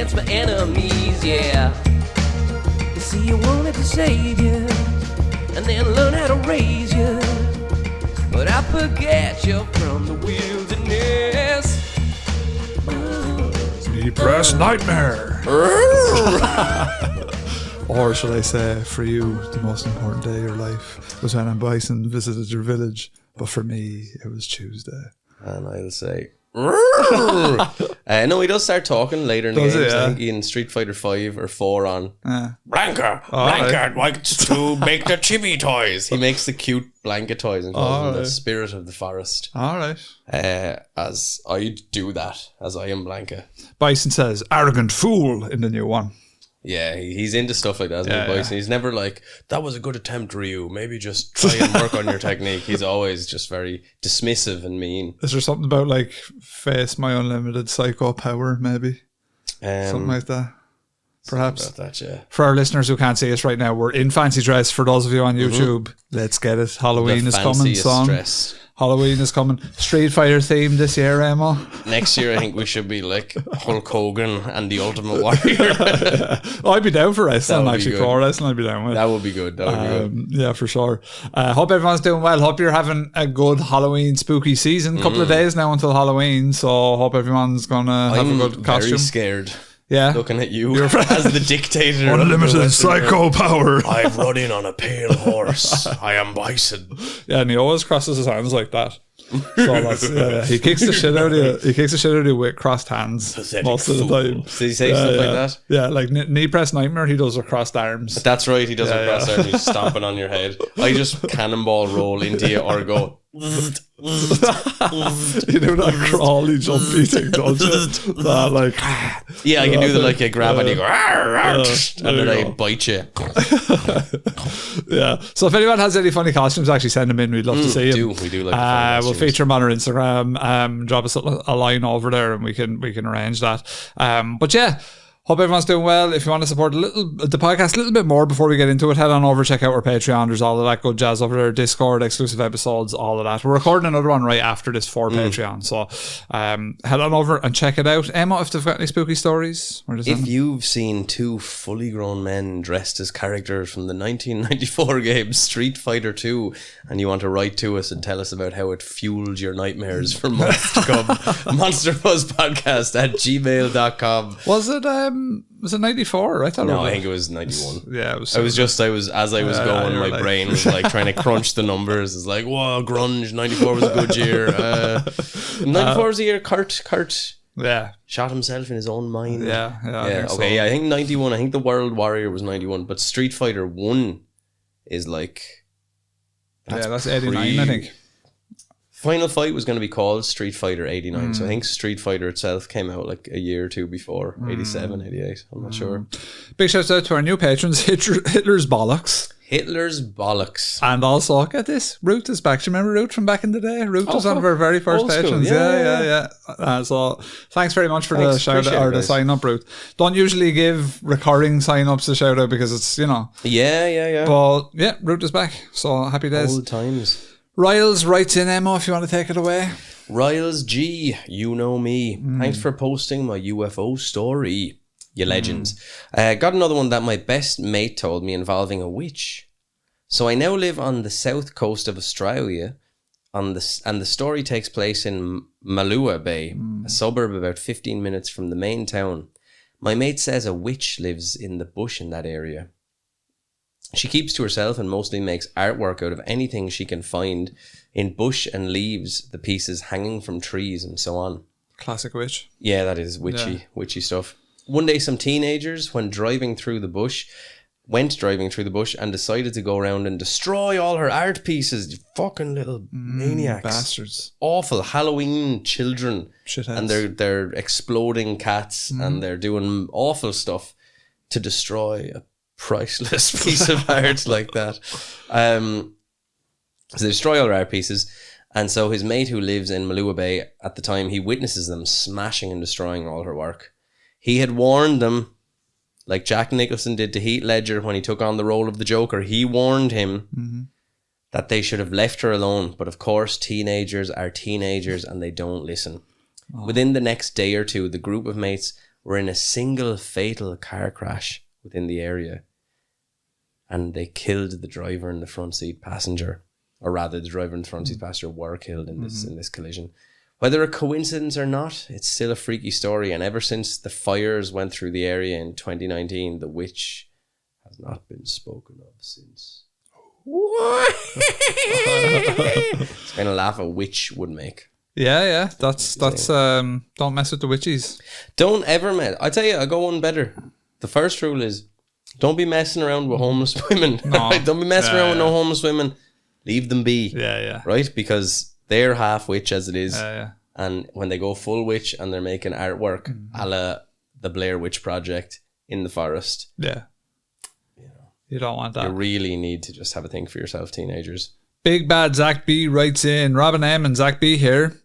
against my enemies, yeah. You see, you wanted to save you, and then learn how to raise you. But I forget you're from the wilderness. Depressed nightmare. Or should I say, for you, the most important day of your life was when M. Bison visited your village, but for me, it was Tuesday. And I'll say, no, he does start talking later in the game. I think in Street Fighter 5 or 4 on Blanca likes to make the chibi toys. He makes the cute Blanca toys and calls them the spirit of the forest. Alright. As I do that, as I am Blanca. Bison says, arrogant fool in the new one. Yeah, he's into stuff like that, isn't he, Bison? He's never like, that was a good attempt, Ryu. Maybe just try and work on your technique. He's always just very dismissive and mean. Is there something about like face my unlimited psycho power, maybe? Something like that. Perhaps. About that, yeah. For our listeners who can't see us right now, we're in fancy dress. For those of you on YouTube, let's get it. Halloween is coming. Dress. Halloween is coming. Street Fighter theme this year, Emo. Next year, I think we should be like Hulk Hogan and the Ultimate Warrior. I'd be down for wrestling, actually. Pro wrestling, I'd be down with. That would be good. That would be good. Yeah, for sure. Hope everyone's doing well. Hope you're having a good Halloween spooky season. Couple of days now until Halloween, so hope everyone's going to have a good costume. I'm very scared. Yeah. Looking at you as the dictator. Unlimited psycho power. I've run in on a pale horse. I am Bison. Yeah, and he always crosses his hands like that. So that's, he kicks the shit out of you. He kicks the shit out of you with crossed hands. Pathetic most of the time. Does he say stuff like that? Yeah, like knee press nightmare. He does with crossed arms. That's right. He does with crossed arms. He's stomping on your head. I just cannonball roll into you or go. You do that crawly jumpy thing, don't you? That like I can do the like a grab and you go and then I bite you. Yeah. So if anyone has any funny costumes, actually send them in. We'd love to see them. We do like we'll feature them on our Instagram. Drop us a line over there and we can arrange that. But yeah. Hope everyone's doing well. If you want to support the podcast a little bit more before we get into it, head on over, check out our Patreon. There's all of that good jazz over there. Discord, exclusive episodes, all of that. We're recording another one right after this for Patreon. So head on over and check it out. Emma, if they've got any spooky stories. If you've seen two fully grown men dressed as characters from the 1994 game Street Fighter 2 and you want to write to us and tell us about how it fueled your nightmares for months to come, monsterfuzzpodcast@gmail.com. Was it 94? I thought I think it was 91. Yeah, as I was going, my brain was like trying to crunch the numbers. It's like, whoa, grunge, 94 was a good year. 94 was a year Kurt shot himself in his own mind. I think 91. I think the World Warrior was 91, but Street Fighter 1 is like that's 89, I think. Final Fight was going to be called Street Fighter 89, so I think Street Fighter itself came out like a year or two before, 87, 88, I'm not sure. Big shout out to our new patrons, Hitler's Bollocks. Hitler's Bollocks. And also, get this, Root is back. Do you remember Root from back in the day? Root was one of our very first patrons. Yeah. So thanks very much for the shout out or the sign up, Root. Don't usually give recurring sign ups a shout out because it's, Yeah. But yeah, Root is back. So happy days. Old times. Riles writes in, Emma, if you want to take it away. Riles G, you know me. Thanks for posting my UFO story, you legends. Got another one that my best mate told me involving a witch. So I now live on the south coast of Australia, and the story takes place in Malua Bay, a suburb about 15 minutes from the main town. My mate says a witch lives in the bush in that area. She keeps to herself and mostly makes artwork out of anything she can find in bush and leaves the pieces hanging from trees and so on. Classic witch. Yeah, that is witchy stuff. One day some teenagers went driving through the bush and decided to go around and destroy all her art pieces. You fucking little maniacs. Bastards. Awful Halloween children. Shitheads. And they're exploding cats and they're doing awful stuff to destroy a priceless piece of art like that. So they destroy all their art pieces, and so his mate who lives in Malua Bay at the time, he witnesses them smashing and destroying all her work. He had warned them, like Jack Nicholson did to Heath Ledger when he took on the role of the Joker. He warned him that they should have left her alone, but of course teenagers are teenagers and they don't listen. Within the next day or two, the group of mates were in a single fatal car crash within the area, and they killed the driver and the front seat passenger, or rather, the driver and the front seat passenger were killed in this collision. Whether a coincidence or not, it's still a freaky story. And ever since the fires went through the area in 2019, the witch has not been spoken of since. What? It's kind of laugh a witch would make. Yeah. That's don't mess with the witches. Don't ever mess. I tell you, I go one better. The first rule is don't be messing around with homeless women. No. Right? Don't be messing around with no homeless women. Leave them be. Yeah. Right? Because they're half witch as it is. Yeah. And when they go full witch and they're making artwork a la the Blair Witch Project in the forest. Yeah. You don't want that. You really need to just have a think for yourself, teenagers. Big Bad Zach B writes in, Robin M and Zach B here.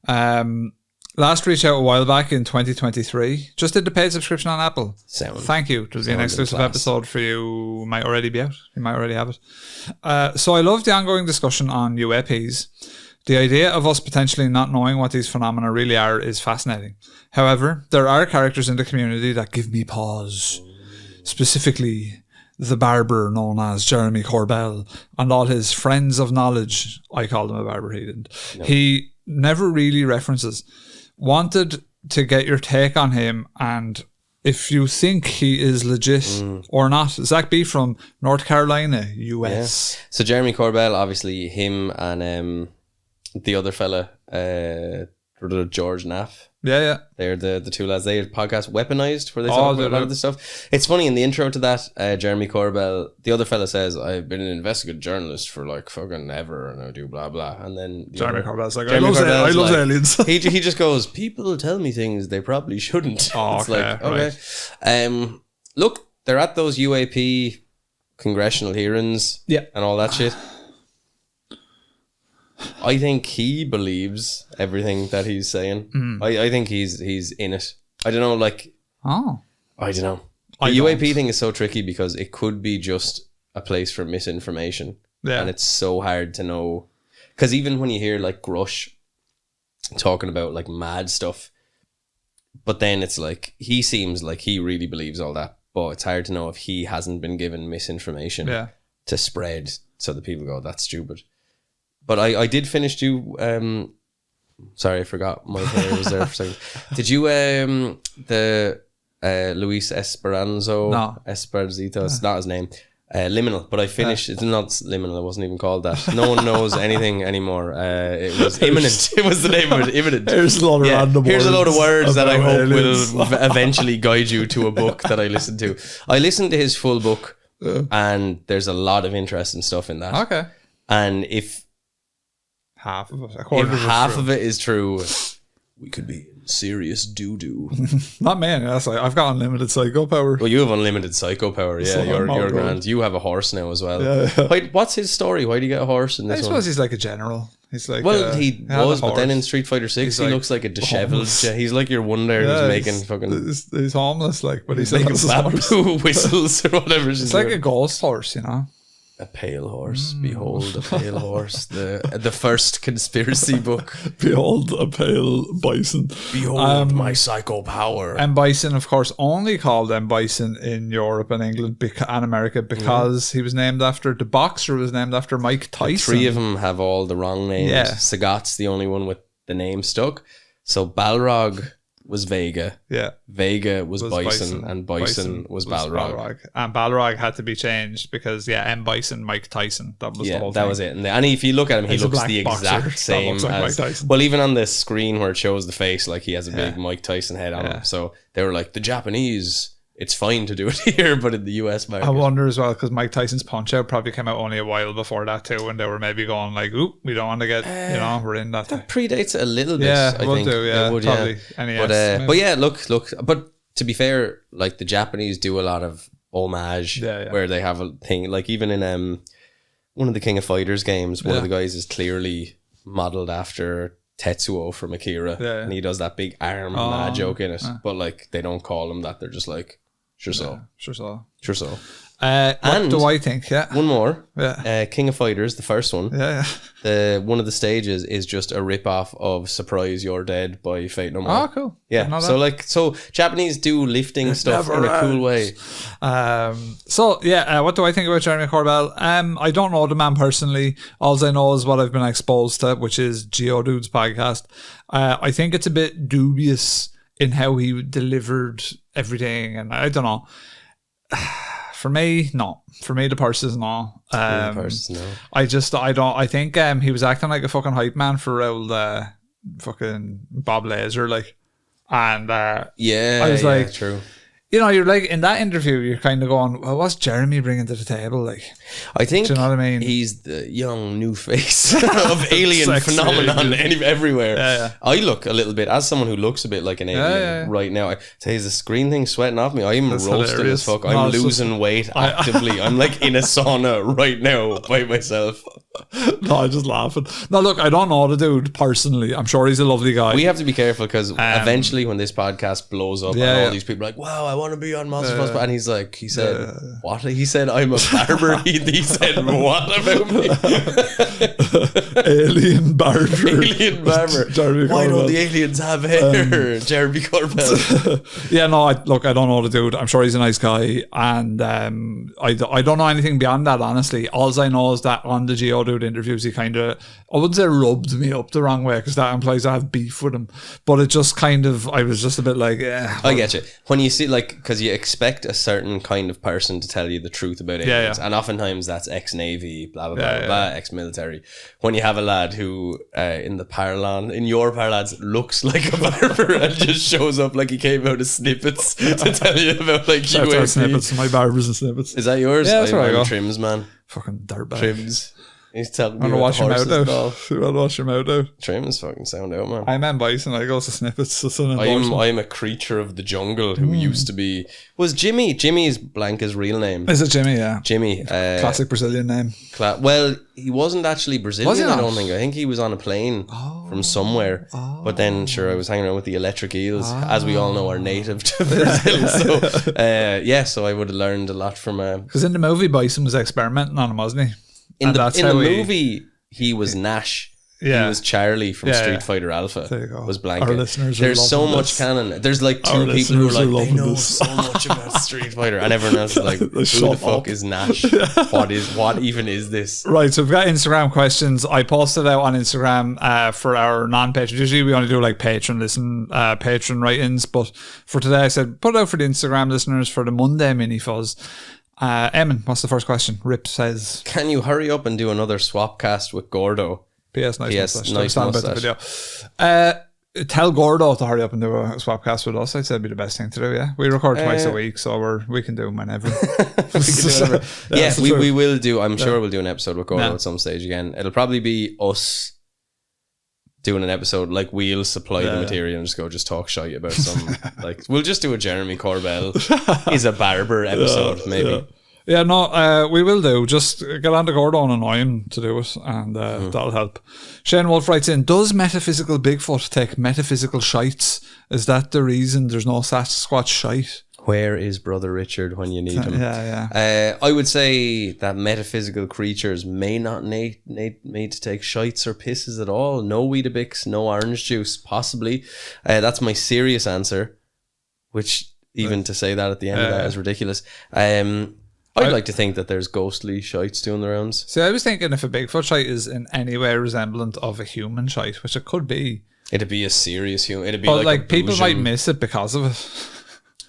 Last reach out a while back in 2023. Just did the paid subscription on Apple. Thank you. There'll be an exclusive episode for you. Might already be out. You might already have it. So I love the ongoing discussion on UAPs. The idea of us potentially not knowing what these phenomena really are is fascinating. However, there are characters in the community that give me pause. Specifically, the barber known as Jeremy Corbell and all his friends of knowledge. I called him a barber, he didn't. No. He never really references. Wanted to get your take on him and if you think he is legit or not. Zach B from North Carolina, US. Yeah. So Jeremy Corbell, obviously him and the other fella, George Knapp. Yeah. They're the two lads. They had podcast Weaponized where they talk about a lot of this stuff. It's funny, in the intro to that, Jeremy Corbell, the other fella says, I've been an investigative journalist for like fucking ever and I do blah blah. And then Jeremy Corbell's like, I love aliens. he just goes, people tell me things they probably shouldn't. Oh, it's like, okay. Right. Look, they're at those UAP congressional hearings and all that shit. I think he believes everything that he's saying. I think he's in it. I don't know, like... Oh. I don't know. The UAP thing is so tricky because it could be just a place for misinformation. Yeah. And it's so hard to know. Because even when you hear, like, Grush talking about, like, mad stuff, but then it's like, he seems like he really believes all that, but it's hard to know if he hasn't been given misinformation to spread so that people go, that's stupid. But I did finish you. Sorry, I forgot. My hair was there for a second. Did you the Luis Esperanzo? No. Esparzito. It's not his name. Liminal. But I finished. It's not Liminal. It wasn't even called that. No one knows anything anymore. It was Imminent. It was the name of it. Imminent. Here's a lot of random words. Here's a load of words that I hope will eventually guide you to a book that I listened to. I listened to his full book, and there's a lot of interesting stuff in that. Okay. And if half of it, half of it is true, we could be in serious doo-doo. Not me. That's like, I've got unlimited psycho power. Well, you have unlimited psycho power. Yeah, you're grand. You have a horse now as well. Yeah. Wait, what's his story? Why do you get a horse in this one? I suppose he's like a general. He's like, well, he was, but then in Street Fighter 6, he looks like a disheveled. He's like your one there who's making fucking. He's homeless, like, but he's making bamboo whistles or whatever. It's like a ghost horse, you know. A pale horse. Behold a pale horse. The first conspiracy book. Behold a pale bison. Behold my psycho power. M. Bison, of course, only called M. Bison in Europe and England and America because he was named after the boxer was named after Mike Tyson. The three of them have all the wrong names. Yeah. Sagat's the only one with the name stuck. So Balrog was Vega. Yeah. Vega was Bison and Bison was Balrog. And Balrog had to be changed because, M. Bison, Mike Tyson. That was the whole thing. That was it. And if you look at him, he looks the exact same as Mike Tyson. Well, even on the screen where it shows the face, like he has a big Mike Tyson head on him. So they were like, the Japanese, it's fine to do it here, but in the US market. I wonder as well, because Mike Tyson's Punch Out probably came out only a while before that too, and they were maybe going like, oop, we don't want to get, we're in that. That predates it a little bit, I think. Probably. NES, but look, but to be fair, like the Japanese do a lot of homage where they have a thing, like even in one of the King of Fighters games, one of the guys is clearly modelled after Tetsuo from Akira, and he does that big arm mad joke in it, but like they don't call him that, they're just like, Sure so. What do I think? Yeah. One more. Yeah. King of Fighters, the first one. Yeah. One of the stages is just a rip-off of Surprise You're Dead by Fate No More. Oh, cool. Yeah. So Japanese do lifting stuff in a cool way. What do I think about Jeremy Corbell? I don't know the man personally. All I know is what I've been exposed to, which is Geodude's podcast. I think it's a bit dubious in how he delivered everything, and I don't know. For me, no. For me, the purse is no. No. I think he was acting like a fucking hype man for old fucking Bob Lazar, like. And I was like, true. You know, you're like, in that interview, you're kind of going, well, what's Jeremy bringing to the table? Like, I think, do you know what I mean? He's the young new face of alien phenomenon everywhere. Yeah. I look a little bit, as someone who looks a bit like an alien right now, I say, is the screen thing sweating off me? I'm roasting hilarious. as fuck. I'm losing weight actively. I'm like in a sauna right now by myself. No, I'm just laughing. No, look, I don't know the dude personally. I'm sure he's a lovely guy. We have to be careful because eventually when this podcast blows up and all these people are like, wow, I want to be on Monster Plus. And he said, what? He said, I'm a barber. He said, what about me? Alien barber. Alien barber. Why don't the aliens have hair? Jeremy Corbell. Yeah, no, I don't know the dude. I'm sure he's a nice guy. And I don't know anything beyond that, honestly. All I know is that on the Geodude interviews, he kind of, I wouldn't say rubbed me up the wrong way because that implies I have beef with him. But it just kind of, I was just a bit like, I get you. When you see, like, because you expect a certain kind of person to tell you the truth about aliens. And oftentimes that's ex-Navy, blah, blah, blah, ex-military. When you have a lad who, in your parlance, looks like a barber and just shows up like he came out of Snippets to tell you about, like, UAP. Snippets, my barbers and Snippets. Is that yours? Yeah, that's where I go. Trims, man. Fucking dirtbag. Trims. He's telling me I'm gonna wash your mouth out. You wanna wash your mouth out? Trims fucking sound out, man. I'm Bison. I go to Snippets. I'm a creature of the jungle who used to be. Was Jimmy? Jimmy's blank his real name. Is it Jimmy? Yeah. Jimmy. Classic Brazilian name. Well, he wasn't actually Brazilian. Was he not? I don't think. I think he was on a plane from somewhere. But then, sure, I was hanging around with the Electric Eels, as we all know are native to Brazil. So, so I would have learned a lot from. Because in the movie, Bison was experimenting on him, wasn't he? In the movie, he was Nash. Yeah. He was Charlie from Street Fighter Alpha. There you go. Was Blanca. Our listeners There's so much this. canon. There's like two Our people who are listeners like, they know this. so much about Street Fighter, and everyone else is like, who the fuck is Nash? What even is this? Right, so we've got Instagram questions. I posted out on Instagram for our non-patrons. Usually we only do like patron write-ins, but for today I said put it out for the Instagram listeners for the Monday mini fuzz. Eamon, what's the first question? Rip says, can you hurry up and do another swap cast with Gordo? P.S. Nice mustache. Nice About the video. Tell Gordo to hurry up and do a swap cast with us. I'd say it'd be the best thing to do. Yeah, we record twice a week, so we can do them whenever. We will do. I'm sure we'll do an episode with Gordo at some stage again. It'll probably be us doing an episode, like we'll supply the material and just talk shite about some, like we'll just do a Jeremy Corbell is a barber episode, maybe. Yeah, no, we will do. Just get on to Gordo and annoy him to do it, and that'll help. Shane Wolf writes in, does metaphysical Bigfoot take metaphysical shites? Is that the reason there's no Sasquatch shite? Where is Brother Richard when you need him? Yeah. I would say that metaphysical creatures may not need to take shites or pisses at all. No Weetabix, no orange juice, possibly. That's my serious answer, which even to say that at the end of that is ridiculous. I'd like to think that there's ghostly shites doing the rounds. See, I was thinking if a Bigfoot shite is in any way resemblant of a human shite, which it could be. It'd be a serious human. It'd be but like people might miss it because of it.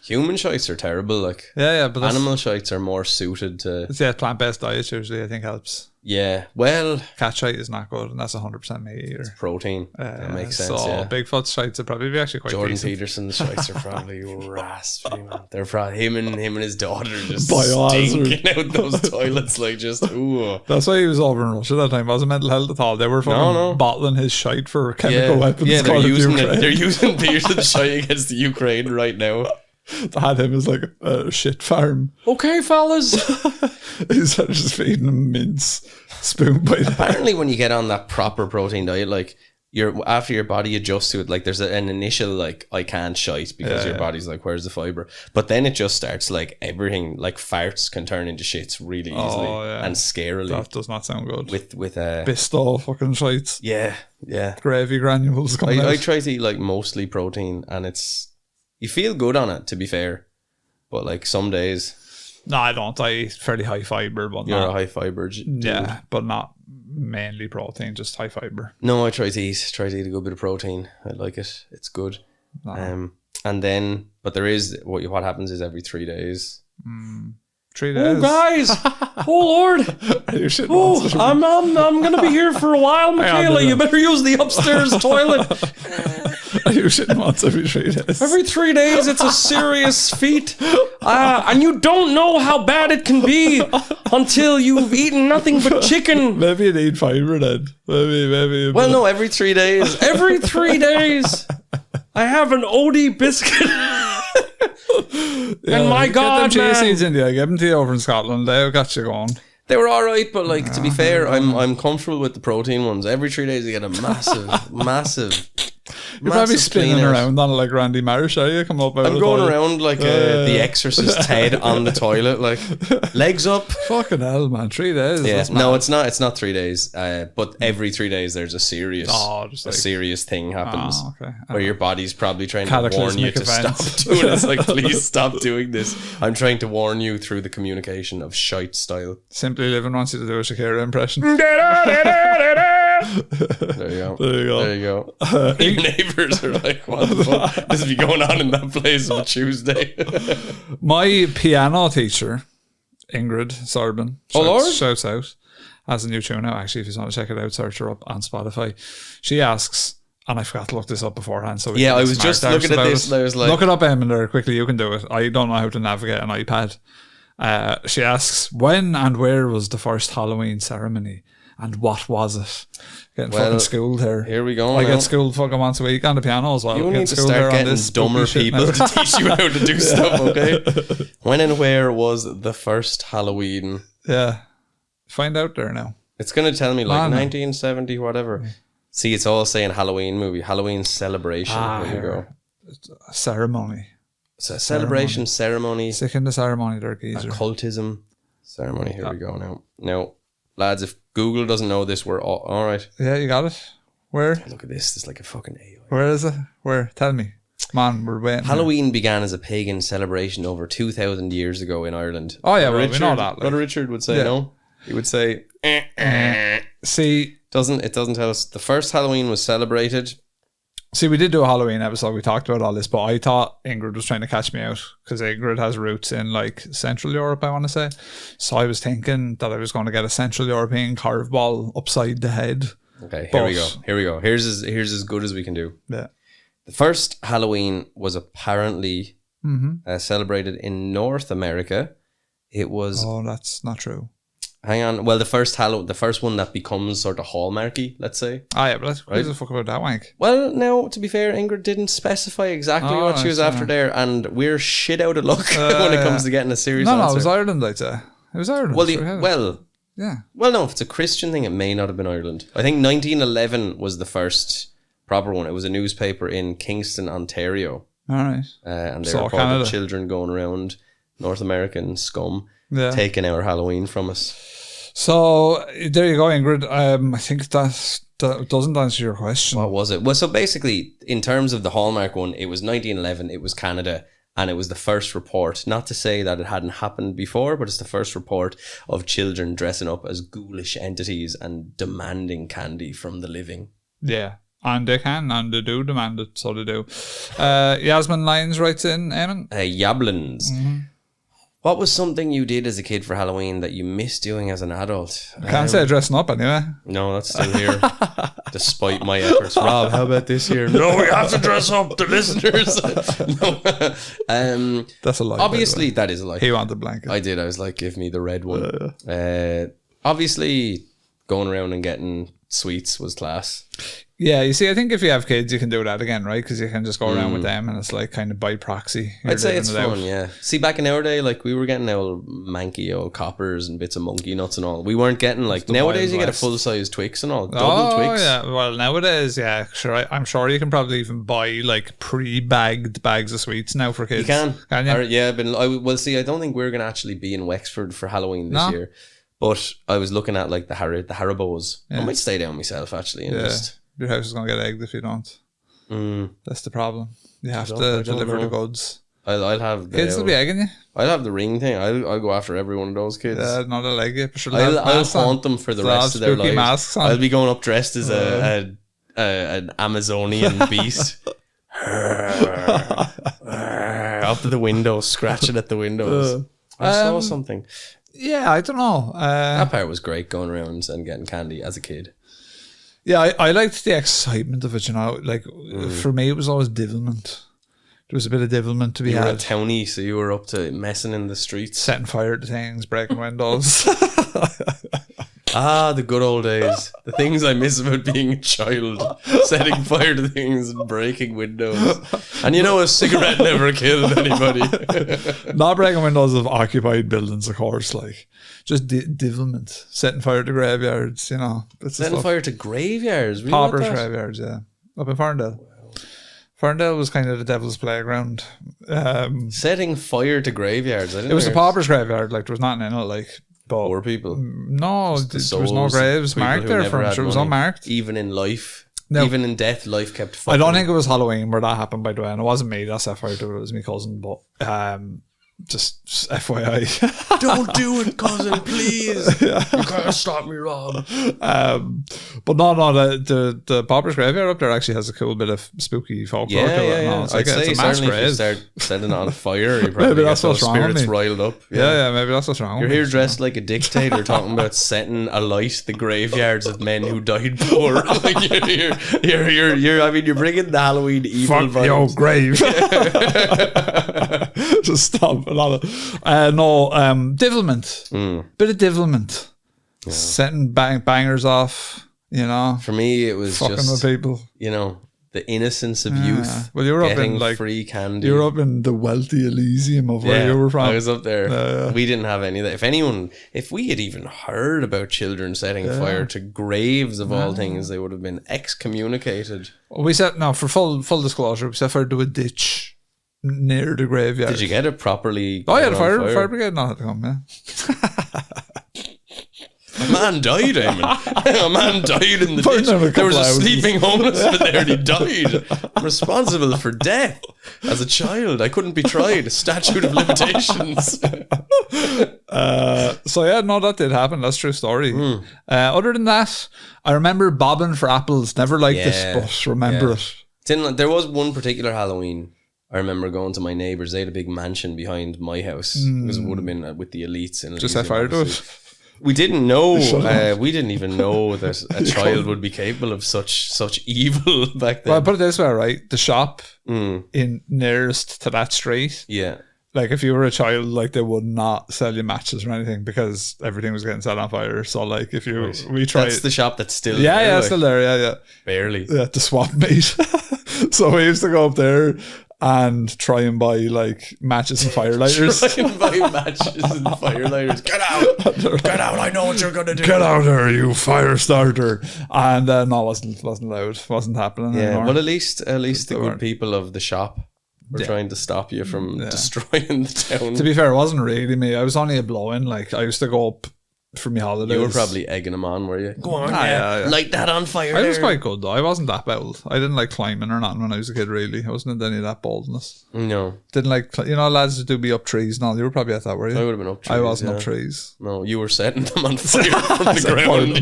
Human shites are terrible. Like but animal shites are more suited to. Plant-based diets usually I think helps. Yeah, well, cat shite is not good, and that's 100% meat eater. It's protein. That makes sense. So Bigfoot shites would probably be actually quite Jordan decent. Peterson's shites are probably raspy, man. They're probably him and his daughter just Biohazard. stinking out those toilets like just ooh. That's why he was over in Russia that time. It wasn't mental health at all. They were fucking bottling his shite for chemical weapons. Yeah, they're using Peterson's shite against the Ukraine right now. They had him as like a shit farm. Okay, fellas. He's just feeding him mince spoon by the Apparently when you get on that proper protein diet, like after your body adjusts to it, like there's an initial like I can't shite because your body's like, where's the fiber? But then it just starts like everything, like farts can turn into shits really easily and scarily. That does not sound good. With Bisto fucking shites. Yeah. Gravy granules coming out. I try to eat like mostly protein, and you feel good on it, to be fair. But like some days, no, I don't. I eat fairly high fiber, but you're a high fiber dude. Yeah, but not mainly protein, just high fiber. No, I try to eat a good bit of protein. I like it. It's good. And then, but there is what happens is every 3 days. 3 days. Oh, guys! Oh, Lord! I'm gonna be here for a while, Michaela. You better use the upstairs toilet. Are you shitting once every 3 days? Every 3 days, it's a serious feat. And you don't know how bad it can be until you've eaten nothing but chicken. Maybe you need fiber then. Maybe. Well, no, every 3 days. Every 3 days, I have an OD biscuit. And my God, get them chia man. seeds in there. Give them to you over in Scotland. They've got you going. They were all right, but like to be fair, I'm comfortable with the protein ones. Every 3 days, you get a massive. You're probably spinning around on it like Randy Marsh, are you? Come up out I'm going around like the Exorcist Ted on the toilet, like legs up. Fucking hell, man! 3 days. Yeah, no, it's not. It's not 3 days. But every 3 days, there's a serious thing happens okay. where your body's probably trying to warn you to stop doing it. It's like, please stop doing this. I'm trying to warn you through the communication of shite style. Simply Living wants you to do a Shakira impression. There you go. Your neighbours are like, what the fuck? This will be going on in that place on a Tuesday. My piano teacher, Ingrid Sorbin, shouts out, has a new tune out. Actually, if you want to check it out, search her up on Spotify. She asks, and I forgot to look this up beforehand. So I was just looking at this, and I was like, look it up, Eamon, there quickly. You can do it. I don't know how to navigate an iPad. She asks, when and where was the first Halloween ceremony? And what was it? Getting fucking schooled here. Here we go. I get schooled fucking once a week on the piano as well. You need to start getting dumber people to teach you how to do stuff, okay? When and where was the first Halloween? Yeah. Find out there now. It's going to tell me like 1970, whatever. See, it's all saying Halloween movie, Halloween celebration. There you go. A ceremony. It's a celebration, ceremony. Sick in the ceremony there, geezer. Occultism ceremony. Here we go now. Now, lads, if Google doesn't know this, we're all right. Yeah, you got it. Where? Look at this. It's like a fucking AI. Where is it? Where? Tell me. Man, we're waiting. Halloween began as a pagan celebration over 2,000 years ago in Ireland. Oh, yeah, well, we know that. Brother Richard would say no. He would say, See, it doesn't tell us. The first Halloween was celebrated. See, we did do a Halloween episode. We talked about all this, but I thought Ingrid was trying to catch me out because Ingrid has roots in like Central Europe, I want to say. So I was thinking that I was going to get a Central European carve ball upside the head. Okay, here we go. Here's as good as we can do. Yeah. The first Halloween was apparently celebrated in North America. It was. Oh, that's not true. Hang on. Well, the first one that becomes sort of hallmarky, let's say. Ah, yeah, but who's the fuck about that wank? Well, now, to be fair, Ingrid didn't specify exactly what she was after there, and we're shit out of luck when it comes to getting a serious answer. No, it was Ireland, I'd say. It was Ireland. Yeah. Well, no, if it's a Christian thing, it may not have been Ireland. I think 1911 was the first proper one. It was a newspaper in Kingston, Ontario. All right. And they reported children going around North American scum taking our Halloween from us. So there you go, Ingrid. I think that doesn't answer your question. What was it? Well, so basically, in terms of the Hallmark one, it was 1911. It was Canada, and it was the first report. Not to say that it hadn't happened before, but it's the first report of children dressing up as ghoulish entities and demanding candy from the living. Yeah. And they can, and they do demand it, so they do. Yasmin Lyons writes in, Eamon. Yablins. Mm-hmm. What was something you did as a kid for Halloween that you miss doing as an adult? Can't say dressing up anyway. No, that's still here. Despite my efforts. Rob, how about this year? No, we have to dress up, the listeners. That's a lie. Obviously, that is a lie. He wanted the blanket. I did. I was like, give me the red one. Obviously, going around and getting sweets was class. Yeah, you see, I think if you have kids, you can do that again, right? Because you can just go around with them, and it's like kind of by proxy. I'd say it's fun, yeah. See, back in our day, like we were getting old manky old coppers and bits of monkey nuts and all. We weren't getting like nowadays. You get a full size Twix and all, double Twix. Yeah, well nowadays, yeah, sure. I'm sure you can probably even buy like pre-bagged bags of sweets now for kids. You can you? Yeah, but well, see, I don't think we're gonna actually be in Wexford for Halloween this year. But I was looking at like the Haribos. I might stay down myself actually and just. Your house is going to get egged if you don't. That's the problem. You have to deliver the goods. I'll have the... Kids will be egging you. I'll have the ring thing. I'll go after every one of those kids. Not a leg yet. I'll haunt them for the rest of their lives. Masks on. I'll be going up dressed as an Amazonian beast. Up to the window, scratching at the windows. I saw something. Yeah, I don't know. That part was great, going around and getting candy as a kid. Yeah, I liked the excitement of it, you know. Like, for me, it was always divilment. There was a bit of divilment to be had. You were a townie, so you were up to messing in the streets. Setting fire to things, breaking windows. The good old days. The things I miss about being a child. Setting fire to things and breaking windows. And you know, a cigarette never killed anybody. Not breaking windows of occupied buildings, of course. Like, just divilment. Setting fire to graveyards, you know. Setting fire to graveyards? Really? Paupers' graveyards, yeah. Up in Ferndale. Wow. Ferndale was kind of the devil's playground. Setting fire to graveyards? It was a pauper's graveyard. Like, there was nothing in it, like... Poor people. No, there was no graves marked there for it. It was unmarked. Even in life. No. Even in death, life kept fucking. I don't think it was Halloween where that happened, by the way. And it wasn't me that set fire to it. It was my cousin. But just FYI. Don't do it, cousin, please. You can't stop me, Rob. But no, the Pauper's Graveyard up there actually has a cool bit of spooky folklore to it. Yeah. It's like it's a mass if you start setting it on fire, you probably get those spirits riled up. Yeah, maybe that's what's wrong. You're here dressed like a dictator talking about setting alight the graveyards of men who died poor. Like you're I mean, you're bringing the Halloween evil vibes. Your grave. Just stop. Divilment. Bit of divilment. Yeah. Setting bangers off, you know. For me, it was fucking just with people. You know, the innocence of youth. Well, you were up in like free candy. You were up in the wealthy Elysium of where you were from. I was up there. We didn't have any of that. If we had even heard about children setting fire to graves of all things, they would have been excommunicated. We set for full disclosure, we set fire to a ditch near the graveyard. Did you get it properly? Oh yeah, the fire brigade not had to come. Yeah. A man died, Eamon. A man died in the ditch. There was a sleeping homeless man there and he died. I'm responsible for death. As a child, I couldn't be tried. A statute of limitations. So yeah, no, that did happen. That's a true story. Other than that, I remember bobbing for apples. Never liked this, but remember it. There was one particular Halloween I remember going to my neighbours. They had a big mansion behind my house because it would have been with the elites. Just set fire to it. We didn't know. We didn't even know that a child would be capable of such evil back then. Well, put it this way, right? The shop in nearest to that street. Yeah. Like if you were a child, like they would not sell you matches or anything because everything was getting set on fire. So like if we tried, that's the shop that's still there, like, still there. Yeah. Barely. Yeah, the swap meet. So we used to go up there and try and buy like matches and firelighters. Try and buy matches and firelighters. Get out! Get out! I know what you're gonna do. Get out there, you fire starter! And no, it wasn't allowed. It wasn't happening anymore. Well, at least the good people of the shop were trying to stop you from destroying the town. To be fair, it wasn't really me. I was only a blow-in. Like I used to go up for my holidays. You were probably egging them on, were you? Go on, light that on fire. I was quite good though. I wasn't that bold. I didn't like climbing or nothing when I was a kid. Really, I wasn't into any of that boldness. No, didn't like lads that do be up trees. No, you were probably at that, were you? I would have been up trees. I wasn't up trees. No, you were setting them on fire from the ground.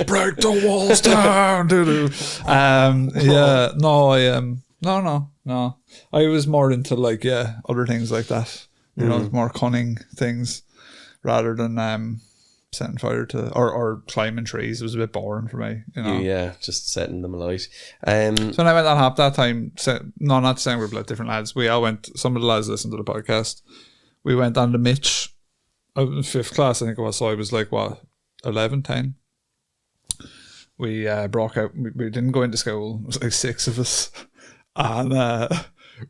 Break the walls down, doo. No. I was more into like other things like that. You know, more cunning things. Rather than setting fire to or climbing trees. It was a bit boring for me, you know. Yeah, just setting them alight. So when I went on hop that time, not saying we're like different lads. We all went. Some of the lads listened to the podcast. We went on the Mitch. I was in 5th class, I think it was. So I was like 11, 10. we broke out. We didn't go into school. It was like 6 of us, and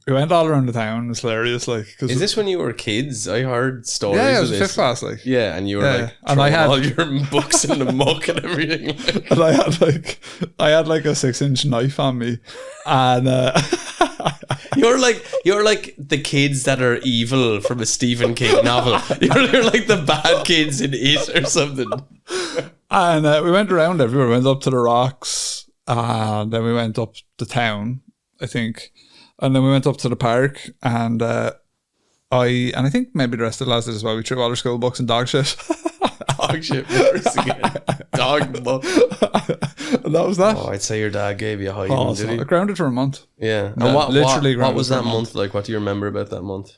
we went all around the town. It was hilarious. Like, cause Is this when you were kids? I heard stories yeah, it of was this. 5th class. Like, Yeah, and you were Yeah. like And I throwing had- all your books in the muck and everything. Like. and I had like a 6-inch knife on me, and You're like the kids that are evil from a Stephen King novel. You're like the bad kids in It or something. and we went around everywhere. We went up to the rocks, and then we went up the town, I think, and then we went up to the park, and I think maybe the rest of the lads did as well. We threw all our school books and dog shit. Dog shit worse again. Dog muck. And that was that. Oh, I'd say your dad gave you a hiding, Oh, did so he? I grounded for a month. Yeah. No, And what literally grounded was for a that month like? What do you remember about that month?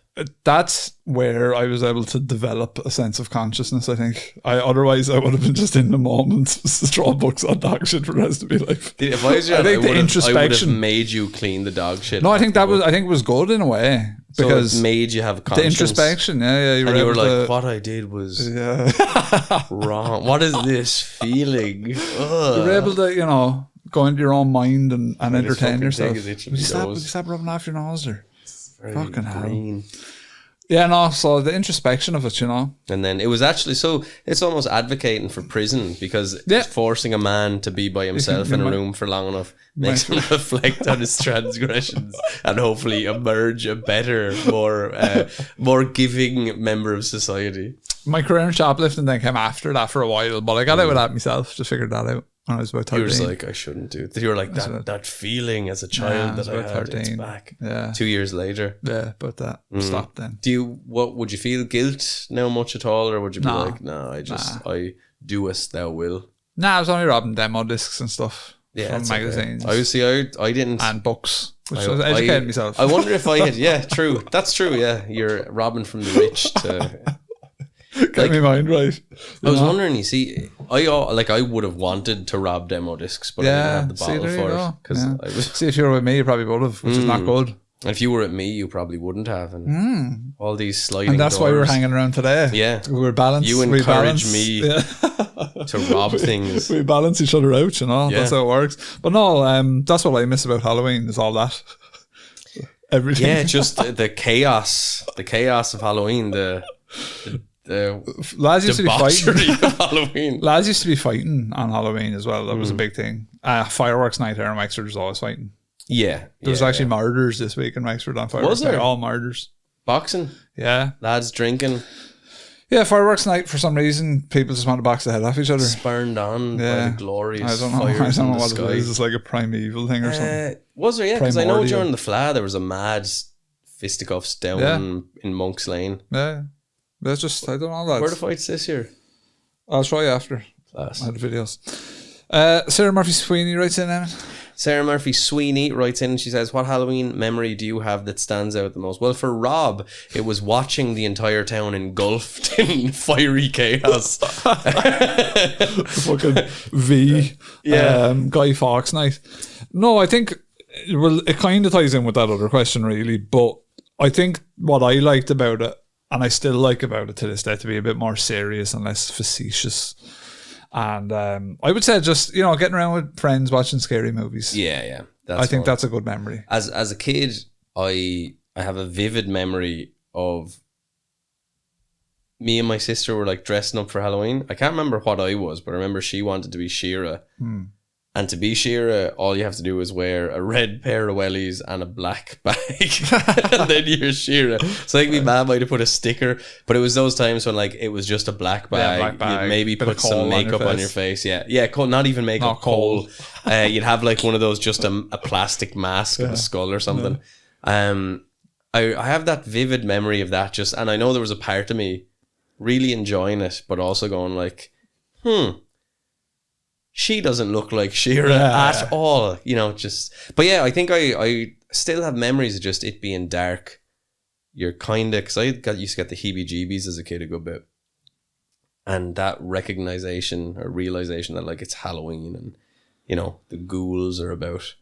That's where I was able to develop a sense of consciousness, I think. Otherwise I would have been just in the moment, throwing books on dog shit for the rest of my life. If I was you, I think the I would have introspection. made you clean the dog shit. No, I off think the that was. book. I think it was good in a way So because it made you have the conscience. introspection. Yeah, you were And you able were like, to. what I did was Yeah, wrong. What is this feeling? you were able to, go into your own mind and this entertain fucking yourself. thing is itching Would you my stop? nose. Would you stop rubbing off your nose there? Very Fucking hell. green. Yeah, no. So the introspection of it, And then it was actually it's almost advocating for prison because Yeah. it's forcing a man to be by himself in a room for long enough makes him reflect on his transgressions and hopefully emerge a better, more giving member of society. My career in shoplifting then came after that for a while, but I got out with that myself. Just figured that out when I was about 13. You were just like, I shouldn't do it. You were like, that feeling as a child that I about had, it's 13. back. Yeah. 2 years later. Yeah, but that stopped then. Would you feel guilt now much at all, or would you be No. like, no, I do as thou will? Nah, I was only robbing demo discs and stuff Yeah, from it's okay. magazines I didn't. and books, which I was educating myself. I wonder if I had. Yeah, true. That's true. Yeah, you're robbing from the rich to. Get me mind right. I was wondering. You see, I would have wanted to rob demo discs, but I didn't have the see, bottle there you for it go. because Yeah. I was. See, if you were with me, you probably would have, which is not good. And if you were at me, you probably wouldn't have. And all these sliding. And that's why we're doors. hanging around today. Yeah. We were balanced. You we encourage balance, me Yeah. to rob things. We balance each other out, Yeah. That's how it works. But no, that's what I miss about Halloween is all that. Everything. Yeah, just the chaos of Halloween. The Lads used to be fighting. debauchery of Halloween. Lads used to be fighting on Halloween as well. That was a big thing. Fireworks night here in Wexford was always fighting. Yeah, There was actually murders this week in Wexford on fireworks Was there? night. All murders. boxing, Yeah. lads drinking, Yeah, fireworks night, for some reason, people just want to box the head off each other. spurned on by Yeah. the glorious I don't know. fires I don't in know the what sky. it is. It's like a primeval thing or something. Was there? Yeah, because I know Primordial. during the Fla there was a mad fisticuffs down in Monk's Lane. Yeah. That's just, I don't know. Where the That's, fights this year? I'll show you after. Class. I had the videos. Sarah Murphy Sweeney writes in, Evan. Sarah Murphy Sweeney writes in and she says, what Halloween memory do you have that stands out the most? Well, for Rob, it was watching the entire town engulfed in fiery chaos. Fucking V. Yeah. Guy Fawkes night. No, I think, well, it kind of ties in with that other question, really. But I think what I liked about it, and I still like about it to this day, to be a bit more serious and less facetious. And I would say just, getting around with friends watching scary movies. Yeah. I think fun. that's a good memory. As a kid, I have a vivid memory of me and my sister were like dressing up for Halloween. I can't remember what I was, but I remember she wanted to be Shira. And to be Shira, all you have to do is wear a red pair of wellies and a black bag. And then you're Shira. So I think my mom might have put a sticker, but it was those times when like it was just a black bag. black bag, You'd maybe bit of put coal some on your makeup on face. your face. Yeah, coal, not even makeup, Not coal. coal. You'd have like one of those, just a plastic mask of a skull or something. I have that vivid memory of that just, and I know there was a part of me really enjoying it, but also going like, she doesn't look like Shira at all, but yeah, I think I still have memories of just it being dark. You're kind of, because used to get the heebie-jeebies as a kid a good bit, and that recognition or realization that like it's Halloween and the ghouls are about,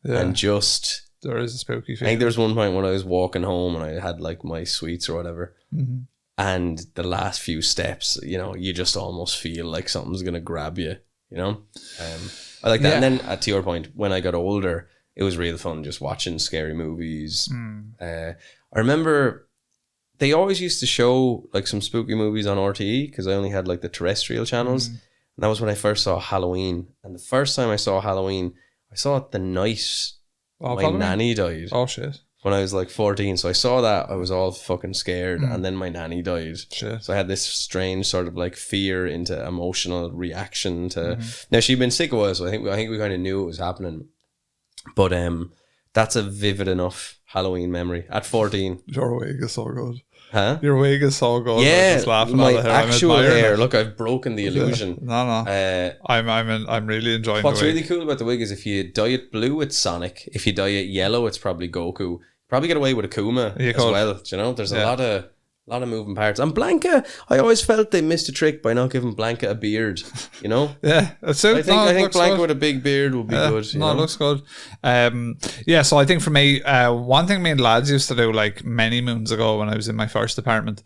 and just There is a spooky I feeling. think there was one point when I was walking home and I had like my sweets or whatever, and the last few steps, you just almost feel like something's gonna grab you you know. I like that. And then to your point, when I got older, it was real fun just watching scary movies. I remember they always used to show like some spooky movies on RTE because I only had like the terrestrial channels. And that was when I first saw Halloween. And the first time I saw Halloween, I saw it the night my nanny died. Oh shit. When I was like 14. So I saw that, I was all fucking scared, and then my nanny died. Shit. So I had this strange sort of like fear into emotional reaction to now she'd been sick a while, so I think we kind of knew it was happening. But that's a vivid enough Halloween memory at 14. Your wig is so good. Huh? Your wig is so good. Yeah, I'm just laughing my at the hair. actual hair. Look, I've broken the illusion. No. I'm really enjoying What's the wig. really cool about the wig is if you dye it blue, it's Sonic. If you dye it yellow, it's probably Goku. Probably get away with Akuma as well. Do you know, there's a lot of moving parts. And Blanca, I always felt they missed a trick by not giving Blanca a beard. You know. Yeah, that's it. I think Blanca with a big beard would be good. You know? It looks good. So I think for me, one thing me and lads used to do like many moons ago when I was in my first apartment,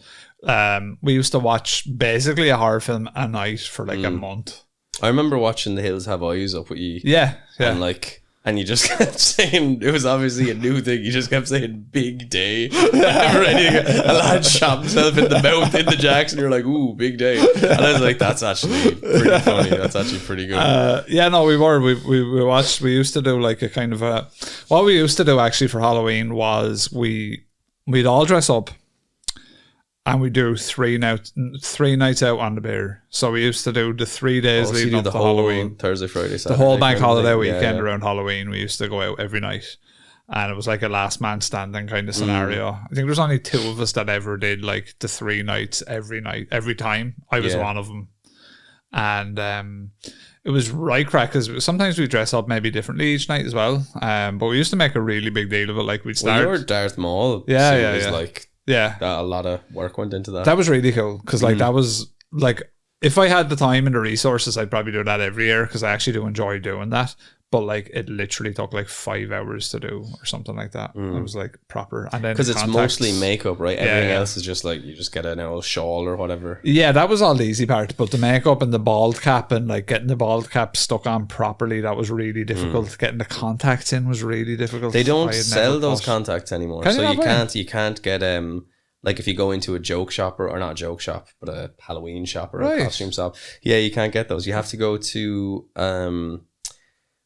we used to watch basically a horror film a night for like a month. I remember watching The Hills Have Eyes up with you. Yeah. And you just kept saying, it was obviously a new thing, you just kept saying big day. A lad shot himself in the mouth in the jacks and you're like, ooh, big day. And I was like, that's actually pretty funny. That's actually pretty good. We watched, we used to do like a kind of what we used to do actually for Halloween was we'd all dress up and we do 3 nights out on the beer. So we used to do the 3 days leading up to Halloween. Thursday, Friday, Saturday. The whole bank holiday weekend around Halloween, we used to go out every night. And it was like a last man standing kind of scenario. I think there's only 2 of us that ever did like the 3 nights every night, every time. I was one of them. And it was right crack because sometimes we dress up maybe differently each night as well. But we used to make a really big deal of it. Like we'd start. Well, your Darth Maul. Yeah. A lot of work went into that. That was really cool because like that was like if I had the time and the resources, I'd probably do that every year because I actually do enjoy doing that. But like it literally took like 5 hours to do or something like that. It was like proper. And then because it's mostly makeup, right? Everything else is just like you just get an old shawl or whatever. Yeah, that was all the easy part. But the makeup and the bald cap and like getting the bald cap stuck on properly, that was really difficult. Getting the contacts in was really difficult. They don't sell those contacts anymore, so you can't get like if you go into a joke shop or not a joke shop, but a Halloween shop or a costume shop, you can't get those. You have to go to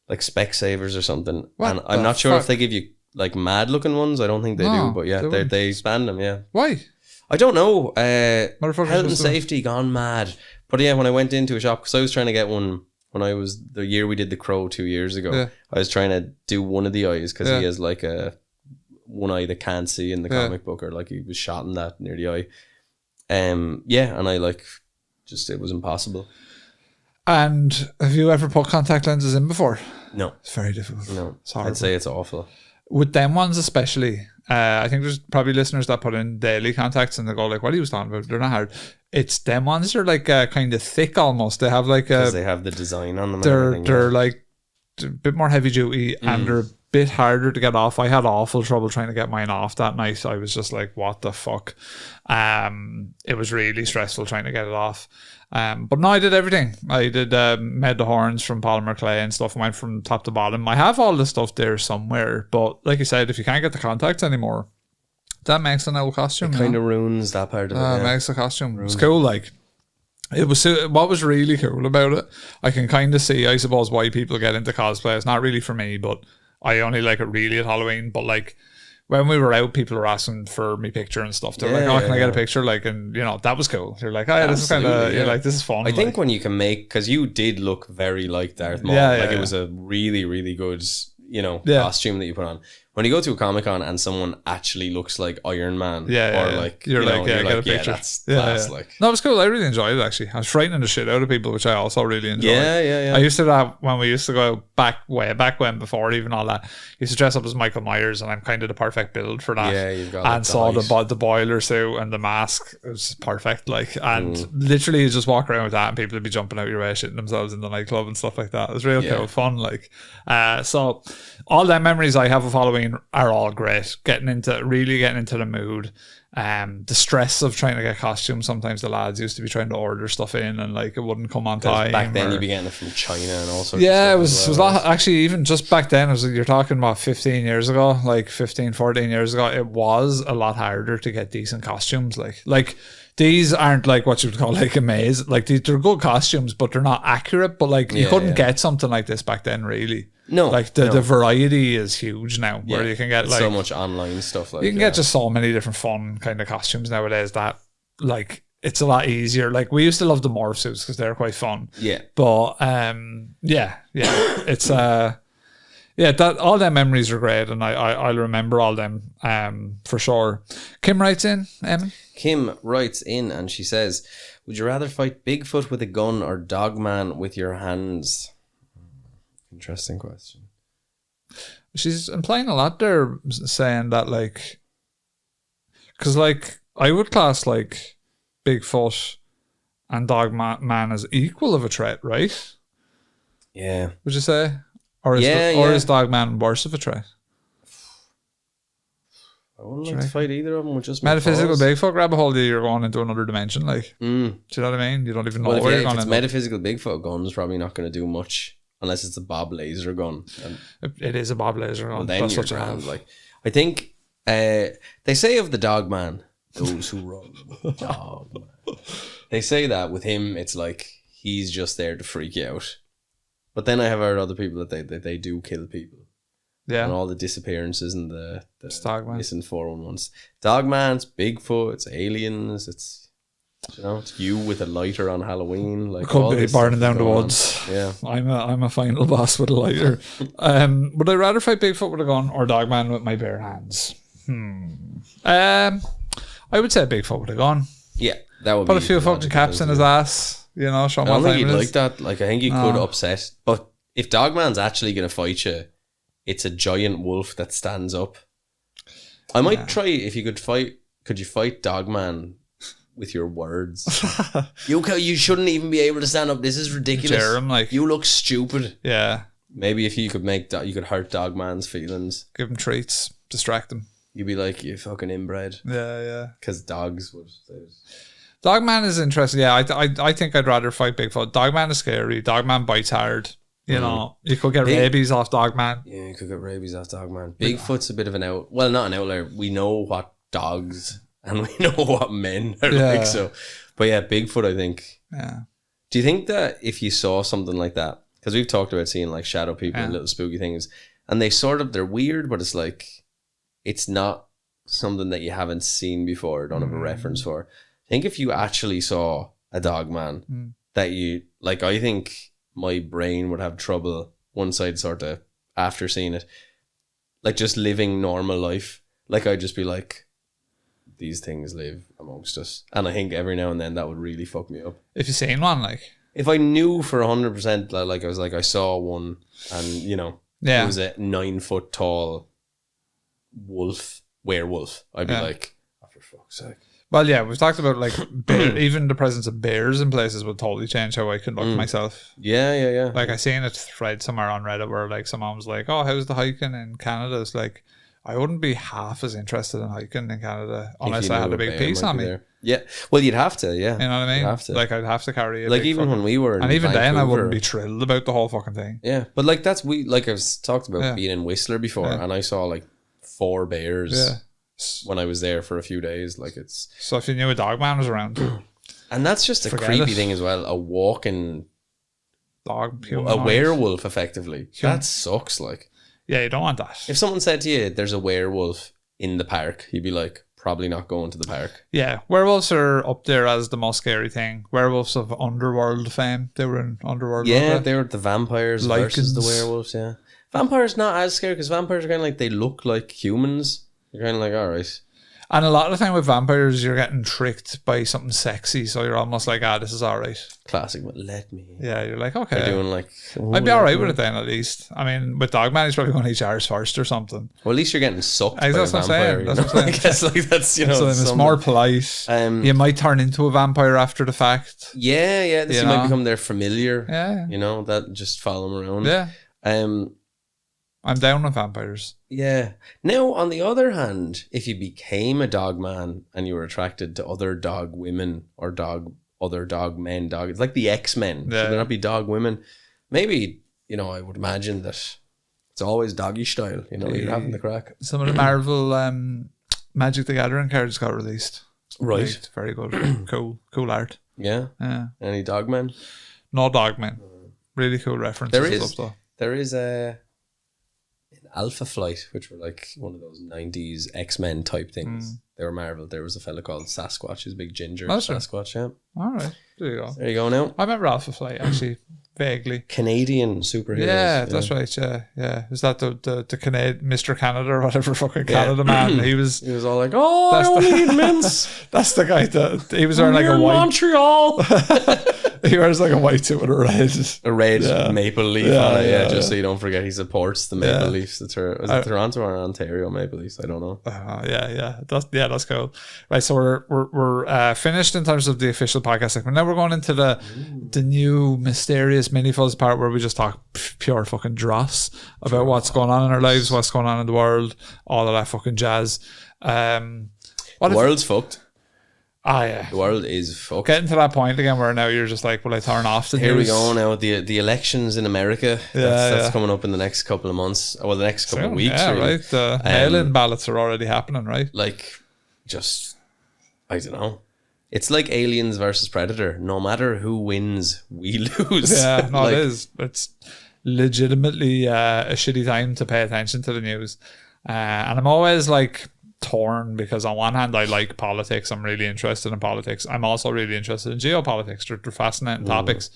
like Specsavers or something. And I'm not sure if they give you like mad looking ones. I don't think they do, but they ban them. Yeah. Why? I don't know. Health and safety gone mad. But yeah, when I went into a shop, because I was trying to get one when I was the year we did The Crow 2 years ago. I was trying to do one of the eyes because he has like one eye that can't see in the comic book, or like he was shot in that near the eye. And I like just it was impossible. And have you ever put contact lenses in before? No. It's very difficult. No. I'd say it's awful. With them ones especially, I think there's probably listeners that put in daily contacts and they go like, what are you talking about? They're not hard. It's them ones are like kind of thick almost. They have like because they have the design on them. They're like a bit more heavy duty and they're a bit harder to get off. I had awful trouble trying to get mine off that night. I was just like, what the fuck? It was really stressful trying to get it off. But no, I did everything. I did made the horns from polymer clay and stuff. Went from top to bottom. I have all the stuff there somewhere, but like you said, if you can't get the contacts anymore, that makes an old costume. It kind of ruins that part of it. It makes the costume. It's cool. Like it was. What was really cool about it, I can kind of see, I suppose, why people get into cosplay. It's not really for me, but I only like it really at Halloween. But like when we were out, people were asking for me picture and stuff. They're like, "Oh, can I get a picture?" Like, and you know, that was cool. You're like, "Oh, yeah, this is kind of like this is fun." I think when you can make, because you did look very like Darth Maul. It was a really, really good, costume that you put on. When you go to a Comic-Con and someone actually looks like Iron Man, like you're like, get a picture. That's class. Like, no, it was cool. I really enjoyed it actually. I was frightening the shit out of people, which I also really enjoyed. Yeah. I used to have when we used to go way back when, before even all that. I used to dress up as Michael Myers, and I'm kind of the perfect build for that. Yeah, you've got. And saw the boiler suit and the mask. It was perfect. Like, and literally you just walk around with that, and people would be jumping out your way, shitting themselves in the nightclub and stuff like that. It was real cool, fun. Like, so all the memories I have of Halloween Halloween are all great. Really getting into the mood. The stress of trying to get costumes. Sometimes the lads used to be trying to order stuff in and like it wouldn't come on time. Back then you'd be getting it from China and all sorts yeah, of it stuff. was a lot. Actually, even just back then, you're talking about 15 years ago, like 15, 14 years ago, it was a lot harder to get decent costumes. Like these aren't like what you would call like a maze. Like they're good costumes, but they're not accurate. But like you couldn't get something like this back then, really. No, like the variety is huge now, where you can get like so much online stuff. Like you can get just so many different fun kind of costumes nowadays that like it's a lot easier. Like we used to love the morph suits because they're quite fun. Yeah, but it's that all them memories are great, and I'll remember all them for sure. Kim writes in, Eamon. Kim writes in and she says, "Would you rather fight Bigfoot with a gun or Dogman with your hands?" Interesting question. She's implying a lot there, saying that like, because like I would class like Bigfoot and Dogman as equal of a threat, right? Yeah. Would you say? Or is Dogman worse of a threat? I wouldn't like to fight either of them with just metaphysical paws. Bigfoot, grab a hold of you, you're going into another dimension. Like, do you know what I mean? You don't even know where you're going. If it's metaphysical Bigfoot gun's probably not going to do much unless it's a Bob laser gun. And it is a Bob laser gun. then That's you're what you grand. have. Like, I think they say of the Dogman, those who run, Dogman. They say that with him, it's like he's just there to freak you out. But then I have heard other people that they do kill people. Yeah. And all the disappearances and the Dogman. missing 411s. Dogman, it's Bigfoot, it's aliens, it's it's you with a lighter on Halloween. Like could be burning down the woods. Yeah. I'm a final boss with a lighter. Would I rather fight Bigfoot with a gun or Dogman with my bare hands? I would say Bigfoot with a gun. Yeah, that would put be a few fucking caps in his ass. You know, show him what I don't time think it you'd is. like that. Like, I think you could upset. But if Dogman's actually going to fight you, it's a giant wolf that stands up. I might try, if you could fight, could you fight Dogman with your words? You shouldn't even be able to stand up. This is ridiculous. Jeer him, like, you look stupid. Yeah. Maybe if you could you could hurt Dogman's feelings. Give him treats. Distract him. You'd be like, you fucking inbred. Yeah. Because dogs would. Dogman is interesting. Yeah, I think I'd rather fight Bigfoot. Dogman is scary. Dogman bites hard. You know, you could get rabies off Dogman. Yeah, you could get rabies off Dogman. Bigfoot's a bit of an well, not an outlier. We know what dogs and we know what men are like. So, but yeah, Bigfoot, I think. Yeah. Do you think that if you saw something like that, because we've talked about seeing like shadow people and little spooky things, and they're weird, but it's like, it's not something that you haven't seen before, don't have a reference for. I think if you actually saw a Dogman that you, like, I think my brain would have trouble once I'd sort of, after seeing it, like just living normal life. Like, I'd just be like, these things live amongst us. And I think every now and then that would really fuck me up. If you've seen one, like. If I knew for 100%, like I was like, I saw one and, you know, it was a 9 foot tall werewolf, I'd be like, oh, for fuck's sake. Well, yeah, we've talked about like even the presence of bears in places would totally change how I conduct myself. Yeah. Like I seen a thread somewhere on Reddit where like someone was like, "Oh, how's the hiking in Canada?" It's like I wouldn't be half as interested in hiking in Canada unless I had a big piece on me. There. Yeah, well, you'd have to. Yeah, you know what I mean. You'd have to. Like I'd have to carry a like big even when we were, and even then I Vancouver, wouldn't be thrilled about the whole fucking thing. Yeah, but like I've talked about being in Whistler before, and I saw like 4 bears. Yeah. When I was there for a few days, like it's so if you knew a Dogman was around, and that's just a creepy thing as well. A walking dog, a werewolf, effectively. That sucks. Like, yeah, you don't want that. If someone said to you, "There's a werewolf in the park," you'd be like, probably not going to the park. Yeah, werewolves are up there as the most scary thing. Werewolves of Underworld fame. They were in Underworld. Yeah, they were the vampires versus the werewolves. Yeah, vampires not as scary because vampires are kind of like they look like humans. You're kind of like, all right. And a lot of the time with vampires, you're getting tricked by something sexy, so you're almost like, this is all right. Classic, but let me. Yeah, you're like, okay. They're doing like... I'd be all right with it then, at least. I mean, with Dogman, he's probably going to eat ours first or something. Well, at least you're getting sucked by a vampire. That's what I'm saying. I guess like that's, you know... So then it's more polite. You might turn into a vampire after the fact. Yeah. You might become their familiar. Yeah. You know, that just follow them around. Yeah. I'm down with vampires. Yeah. Now, on the other hand, if you became a dog man and you were attracted to other dog women or other dog men, it's like the X-Men. Yeah. Should there not be dog women? Maybe, I would imagine that it's always doggy style, you're having the crack. Some of the Marvel Magic the Gathering cards got released. Right. Great, very good. Cool art. Yeah. Yeah. Any dog men? No Dogmen. Really cool references. There is a Alpha Flight, which were like one of those 90s X-Men type things. They were Marvel. There was a fella called Sasquatch, his big ginger Sasquatch, yeah. All right. There you go. There you go now. I remember Alpha Flight, actually, vaguely. Canadian superheroes. Yeah, that's right, yeah. Is that the Mr. Canada or whatever fucking Canada man? He was all like, I only eat mince. That's the guy that he was wearing like a white Montreal. he wears like a white suit with a red maple leaf on it, just so you don't forget he supports the Maple Leafs. Was it Toronto or Ontario Maple Leafs? I don't know. That's cool. Right, so we're finished in terms of the official podcast segment. Now we're going into the new mysterious mini Fuzz part where we just talk pure fucking dross about what's going on in our lives, what's going on in the world, all of that fucking jazz. The world's fucked. Yeah. The world is fucked. Getting to that point again where now you're just like, will I turn off the news? Here we go now. The elections in America. That's coming up in the next couple of months. Well, the next couple of weeks. Yeah, really. right. The mail-in ballots are already happening, right? Like, I don't know. It's like Aliens versus Predator. No matter who wins, we lose. Yeah, no, it is. It's legitimately a shitty time to pay attention to the news. And I'm always like torn because on one hand I like politics. I'm really interested in politics. I'm also really interested in geopolitics. They're fascinating topics.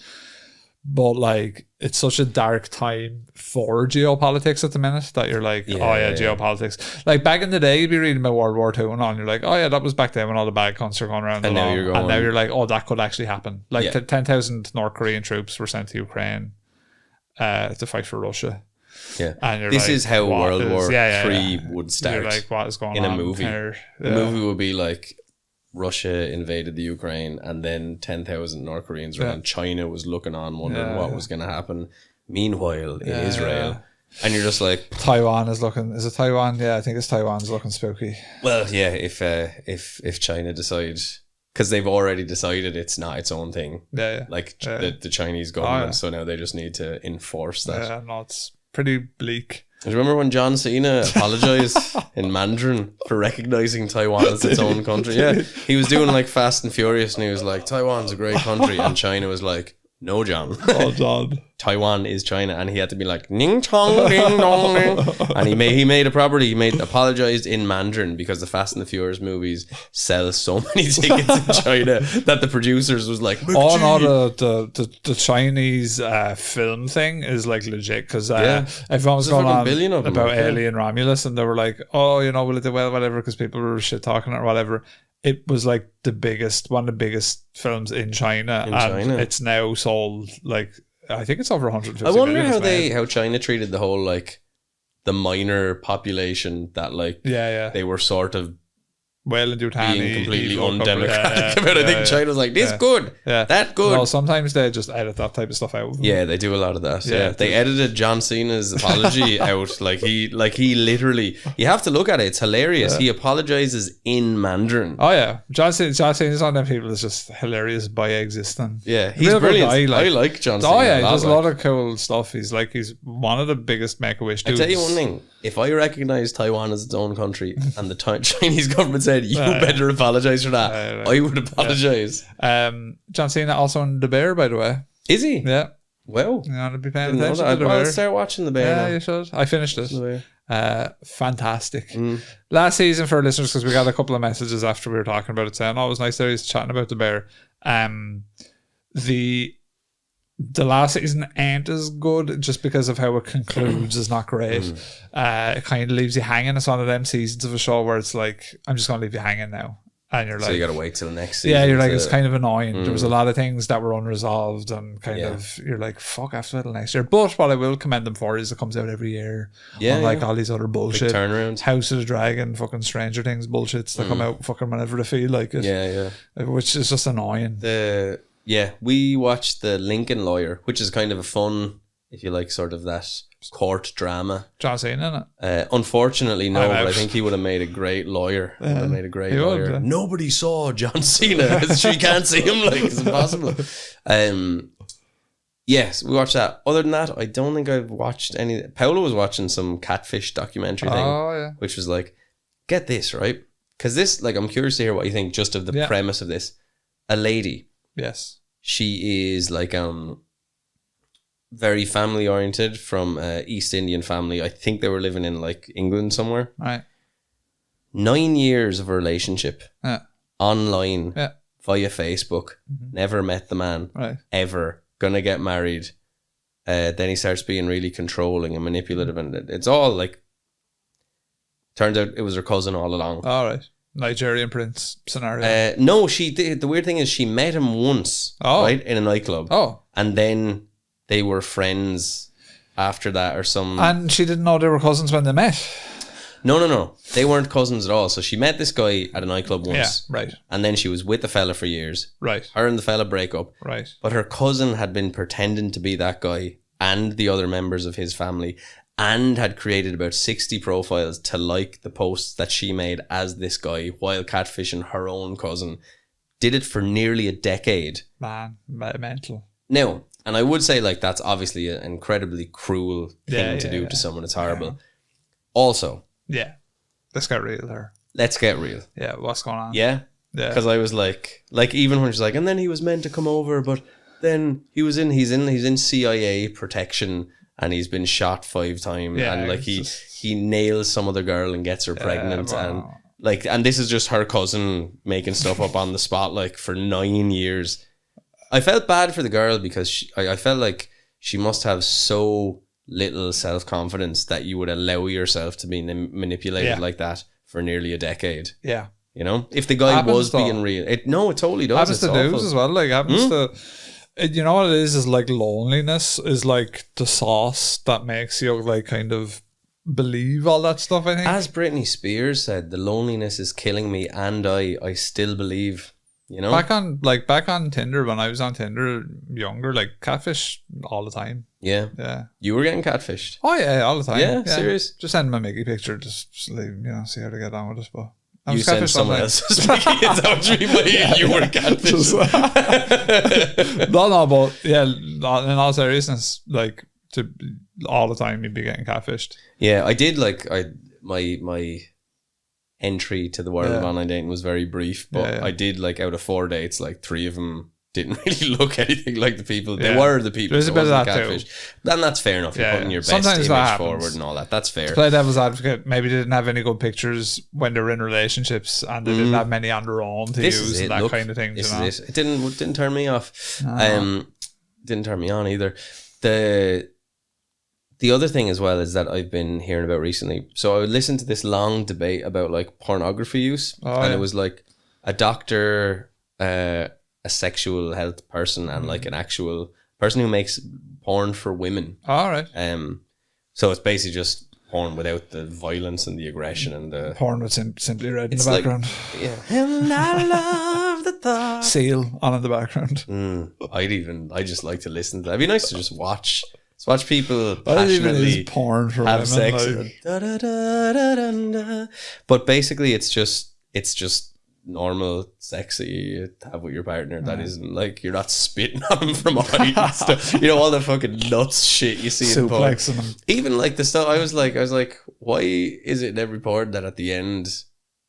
But like, it's such a dark time for geopolitics at the minute that you're like, geopolitics. Like back in the day, you'd be reading about World War II and all, and you're like, oh yeah, that was back then when all the bad cunts were going around. And now you're like, oh, that could actually happen. Like 10,000 North Korean troops were sent to Ukraine to fight for Russia. Yeah, and this is how World War III would You're start. like, what is going in on a movie? here? The movie would be like Russia invaded the Ukraine, and then 10,000 North Koreans were and China was looking on, wondering what was going to happen. Meanwhile, in Israel, and you're just like, Taiwan is looking. Is it Taiwan? Yeah, I think it's Taiwan's looking spooky. Well, yeah, if China decides, because they've already decided it's not its own thing. The Chinese government. So now they just need to enforce that. Yeah, no, it's pretty bleak. Do you remember when John Cena apologized in Mandarin for recognizing Taiwan as its own country? Yeah, he was doing like Fast and Furious, and he was like, Taiwan's a great country, and China was like, no, John. Oh, John. Taiwan is China, and he had to be like, ning chong ding dong ding. And he made a property. He apologized in Mandarin because the Fast and the Furious movies sell so many tickets in China that the producers was like, the Chinese film thing is like legit because everyone was going on about Alien Romulus, and they were like, oh, will it do well, whatever, because people were shit talking or whatever. It was like one of the biggest films in China, it's now sold like, I think it's over 150 I wonder million. how China treated the whole like the minor population that like they were sort of well and being completely undemocratic about. I think China was like, this good, that good. No, sometimes they just edit that type of stuff out. Yeah, they do a lot of that. Yeah, they edited John Cena's apology out. He literally, you have to look at it. It's hilarious. He apologizes in Mandarin. Oh yeah, John Cena's on them people is just hilarious by existing. Yeah, he's brilliant. I like John Cena. Oh yeah, he does a lot of cool stuff. He's one of the biggest Make-A-Wish dudes. I tell you one thing. If I recognize Taiwan as its own country and the Chinese government said, you better apologize for that, I would apologize. John Cena also in The Bear, by the way. Is he? Yeah. Well, you want to be paying attention to The I'll Bear. start watching The Bear now. You should. I finished it. Fantastic. Last season for our listeners, because we got a couple of messages after we were talking about it saying, oh, it was nice that he's chatting about The Bear. The last season ain't as good just because of how it concludes is not great. It kind of leaves you hanging. It's one of them seasons of a show where it's like, I'm just going to leave you hanging now. And you're like, so you got to wait till the next season. Yeah, you're like, it's kind of annoying. There was a lot of things that were unresolved and kind of, you're like, fuck, I have to wait till next year. But what I will commend them for is it comes out every year. Unlike all these other bullshit. Big turnarounds. House of the Dragon, fucking Stranger Things bullshits that come out fucking whenever they feel like it. Yeah. Which is just annoying. We watched The Lincoln Lawyer, which is kind of a fun, if you like, sort of that court drama. John Cena in it. Unfortunately, no, I'm but I out. think he would have made a great lawyer. Would have made a great he would, lawyer. yeah. Nobody saw John Cena. She can't see him. Like, it's impossible. Yes, we watched that. Other than that, I don't think I've watched any. Paolo was watching some catfish documentary thing, Yeah. which was like, get this, right? Because this, like, I'm curious to hear what you think just of the premise of this. A lady. Yes. She is like very family oriented from East Indian family. I think they were living in like England somewhere. Right. 9 years of a relationship. Yeah. Online. Yeah. Via Facebook. Never met the man. Right. Ever. Gonna get married. Then he starts being really controlling and manipulative, and it's all like. Turns out it was her cousin all along. All right. Nigerian prince scenario. No, she did. The weird thing is she met him once, right, in a nightclub. Oh. And then they were friends after that or some. And she didn't know they were cousins when they met. No. They weren't cousins at all. So she met this guy at a nightclub once. Yeah, right. And then she was with the fella for years. Right. Her and the fella break up. Right. But her cousin had been pretending to be that guy and the other members of his family, and had created about 60 profiles to like the posts that she made as this guy while catfishing her own cousin. Did it for nearly a decade. Man, mental. Now, and I would say like that's obviously an incredibly cruel thing to do to someone. It's horrible. Yeah. Also, let's get real there. let's get real. Yeah, what's going on? Yeah. Because I was like even when she's like, and then he was meant to come over, but then he's in CIA protection. And he's been shot 5 times, and like he nails some other girl and gets her pregnant, and this is just her cousin making stuff up on the spot, like for 9 years. I felt bad for the girl because I felt like she must have so little self-confidence that you would allow yourself to be manipulated like that for nearly a decade. Yeah, you know, if the guy was being real, it totally does. Happens to dudes as well. Like happens to. You know what it is like loneliness is like the sauce that makes you like kind of believe all that stuff, I think. As Britney Spears said, the loneliness is killing me and I still believe, you know? Back on Tinder, when I was on Tinder younger, like catfish all the time. Yeah. You were getting catfished? Oh yeah, all the time. Yeah, serious? Just send them a Mickey picture, just like, you know, see how they get on with us, but you sent someone else's Mickey. Is that what you mean by you were catfished? No, but yeah, in all seriousness, like all the time you'd be getting catfished. Yeah, I did my entry to the world of online dating was very brief, but I did out of 4 dates, 3 of them didn't really look anything like the people. They were the people. There's a bit of that catfish. Then that's fair enough. You're putting your best Sometimes image forward and all that. That's fair. To play devil's advocate, maybe they didn't have any good pictures when they were in relationships, and they didn't have many on their own to use and that kind of thing. This is it. It didn't turn me off. Didn't turn me on either. The other thing as well is that I've been hearing about recently. So I would listen to this long debate about pornography use, it was a doctor, a sexual health person, and an actual person who makes porn for women. All right. So it's basically just porn without the violence and the aggression and the porn with simply red in the background. And I love the thought. Seal on in the background. I just like to listen to that. It'd be nice to just watch. Let's watch people passionately porn for have women, sex. But basically, it's just normal, sexy have with your partner. That isn't you're not spitting on them from height and stuff. You know, all the fucking nuts shit you see in porn. Even the stuff I was like, why is it in every porn that at the end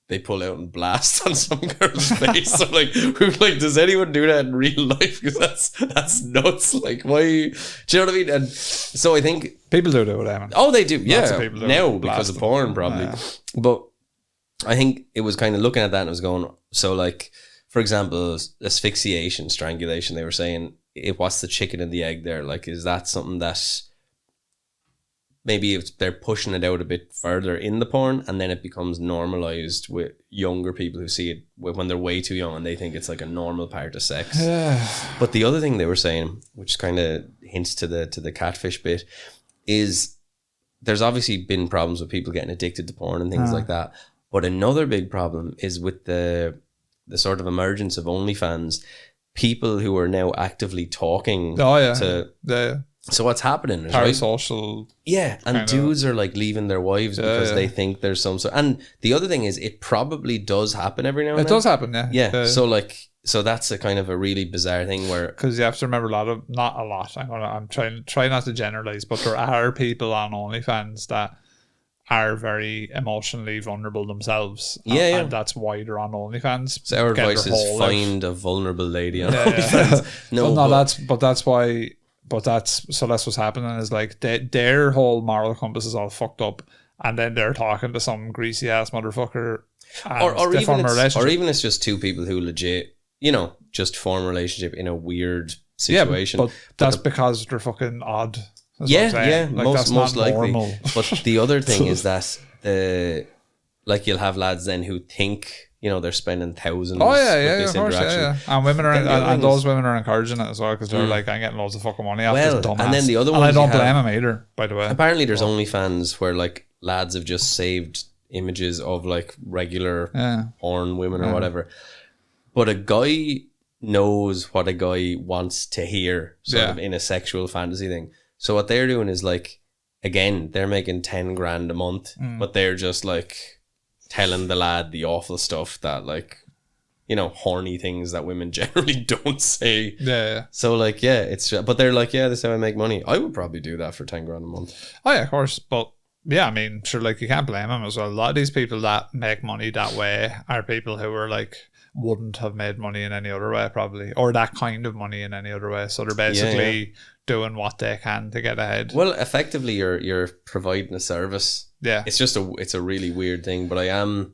they pull out and blast on some girl's face? So does anyone do that in real life? Because that's nuts. Why? Do you know what I mean? And so I think people do it, Eamon. Oh, they do. Yeah, now because of porn, probably. But I think it was kind of looking at that and it was going, so for example, asphyxiation, strangulation, they were saying, what's the chicken and the egg there? Is that something that maybe if they're pushing it out a bit further in the porn and then it becomes normalized with younger people who see it when they're way too young and they think it's a normal part of sex. Yeah. But the other thing they were saying, which kind of hints to the catfish bit, is there's obviously been problems with people getting addicted to porn and things like that. But another big problem is with the sort of emergence of OnlyFans, people who are now actively talking to So what's happening is, right? Parasocial. Yeah, and kinda- dudes are like leaving their wives because they think there's some sort. And the other thing is, it probably does happen every now and It then. does happen, yeah. Yeah. So that's a kind of a really bizarre thing where. Because you have to remember not a lot. I'm trying not to generalize, but there are people on OnlyFans that are very emotionally vulnerable themselves. Yeah. And that's why they're on OnlyFans. So our Get their advice is whole life. find a vulnerable lady on Yeah. OnlyFans. No, that's why. But that's what's happening is like their whole moral compass is all fucked up, and then they're talking to some greasy ass motherfucker, and or they form a relationship. even it's just two people who legit, just form a relationship in a weird Yeah, situation. but that's because they're fucking odd. That's what I'm Yeah, saying. Like, that's most not likely. normal. But the other thing is that you'll have lads then who think they're spending thousands. Oh with yeah, this of course, interaction. yeah. And women are, Then the other and thing those is- women are encouraging it as well because they're like, I'm getting loads of fucking money off Well, this dumbass. and then the other and I ones don't you blame have- him either, by the way. Apparently, there's OnlyFans where like lads have just saved images of like regular Yeah. porn women or whatever, but a guy knows what a guy wants to hear, sort of in a sexual fantasy thing. So what they're doing is like, again, they're making 10 grand a month, but they're just like telling the lad the awful stuff that like, horny things that women generally don't say. Yeah. So like, but they're like, this is how I make money. I would probably do that for 10 grand a month. Oh yeah, of course. But yeah, I mean, sure, like you can't blame them as well. A lot of these people that make money that way are people who are like wouldn't have made money in any other way probably, or that kind of money in any other way. So they're basically doing what they can to get ahead. Well, effectively, you're providing a service. Yeah. It's just it's a really weird thing, but I am,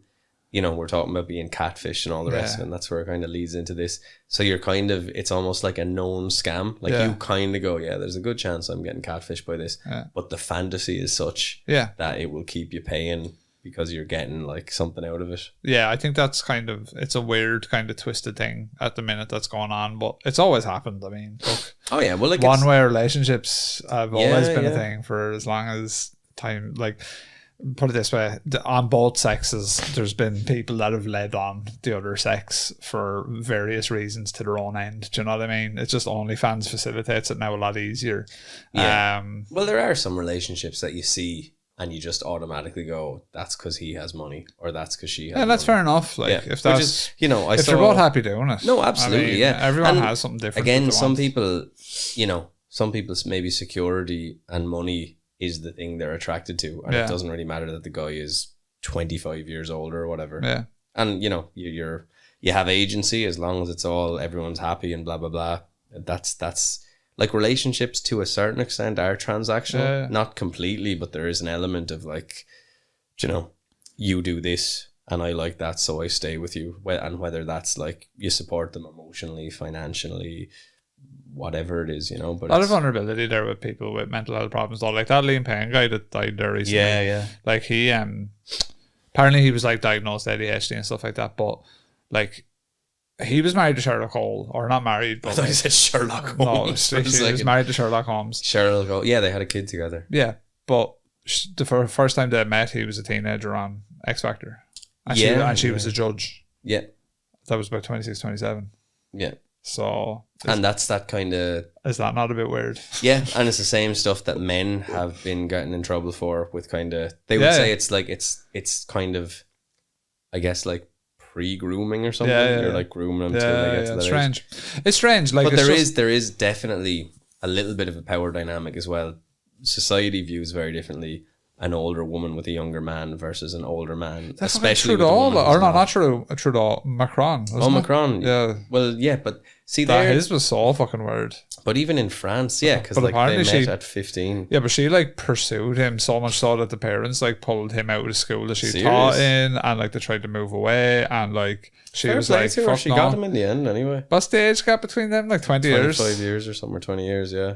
we're talking about being catfish and all the rest of it, and that's where it kind of leads into this. So you're it's almost like a known scam. Like you kind of go, there's a good chance I'm getting catfished by this, but the fantasy is such that it will keep you paying because you're getting like something out of it. Yeah, I think that's it's a weird kind of twisted thing at the minute that's going on, but it's always happened. I mean, look, like one-way relationships have always been a yeah. thing for as long as time. Like, put it this way, on both sexes, there's been people that have led on the other sex for various reasons to their own end. Do you know what I mean? It's just OnlyFans facilitates it now a lot easier. Yeah. Well, there are some relationships that you see and you just automatically go, that's because he has money, or that's because she has Yeah, that's money. fair enough. Like, if that's, they're both happy doing it. No, absolutely, I mean, Everyone And has something different. Again, that they some want. people, some people's maybe security and money is the thing they're attracted to, and it doesn't really matter that the guy is 25 years older or whatever. Yeah. And you have agency as long as everyone's happy and blah blah blah. That's like relationships to a certain extent are transactional, not completely, but there is an element of like, you do this and I like that, so I stay with you. And whether that's like you support them emotionally, financially, whatever it is, But a lot of vulnerability there with people with mental health problems, though. Like that Liam Payne guy that died there recently. Yeah. Like he apparently he was like diagnosed ADHD and stuff like that, but like he was married to Sherlock Holmes, or not married, but I thought you said Sherlock Holmes. No, he was married to Sherlock Holmes. Sherlock Holmes. Yeah, they had a kid together. Yeah, but the first time they met, he was a teenager on X Factor, and she was a judge. Yeah, that was about 26, 27. Yeah. So, and that's that kind of... Is that not a bit weird? Yeah, and it's the same stuff that men have been getting in trouble for with kind of... They would say it's like, it's kind of, I guess, like pre-grooming or something. You're like grooming them till they get to that strange. age. It's strange. Like, but there is definitely a little bit of a power dynamic as well. Society views very differently an older woman with a younger man versus an older man, that's especially with Trudeau, a woman or not Trudeau, Macron. Macron. Yeah. Well, yeah, but see, his was so fucking weird. But even in France, because but like they apparently met at 15. Yeah, but she like pursued him so much so that the parents like pulled him out of the school that she Serious? taught in, and like they tried to move away, and like she was like, "Fuck she no." got him in the end anyway. What's the age gap between them? Like 20 years, 25 years or something, or 20 years, yeah.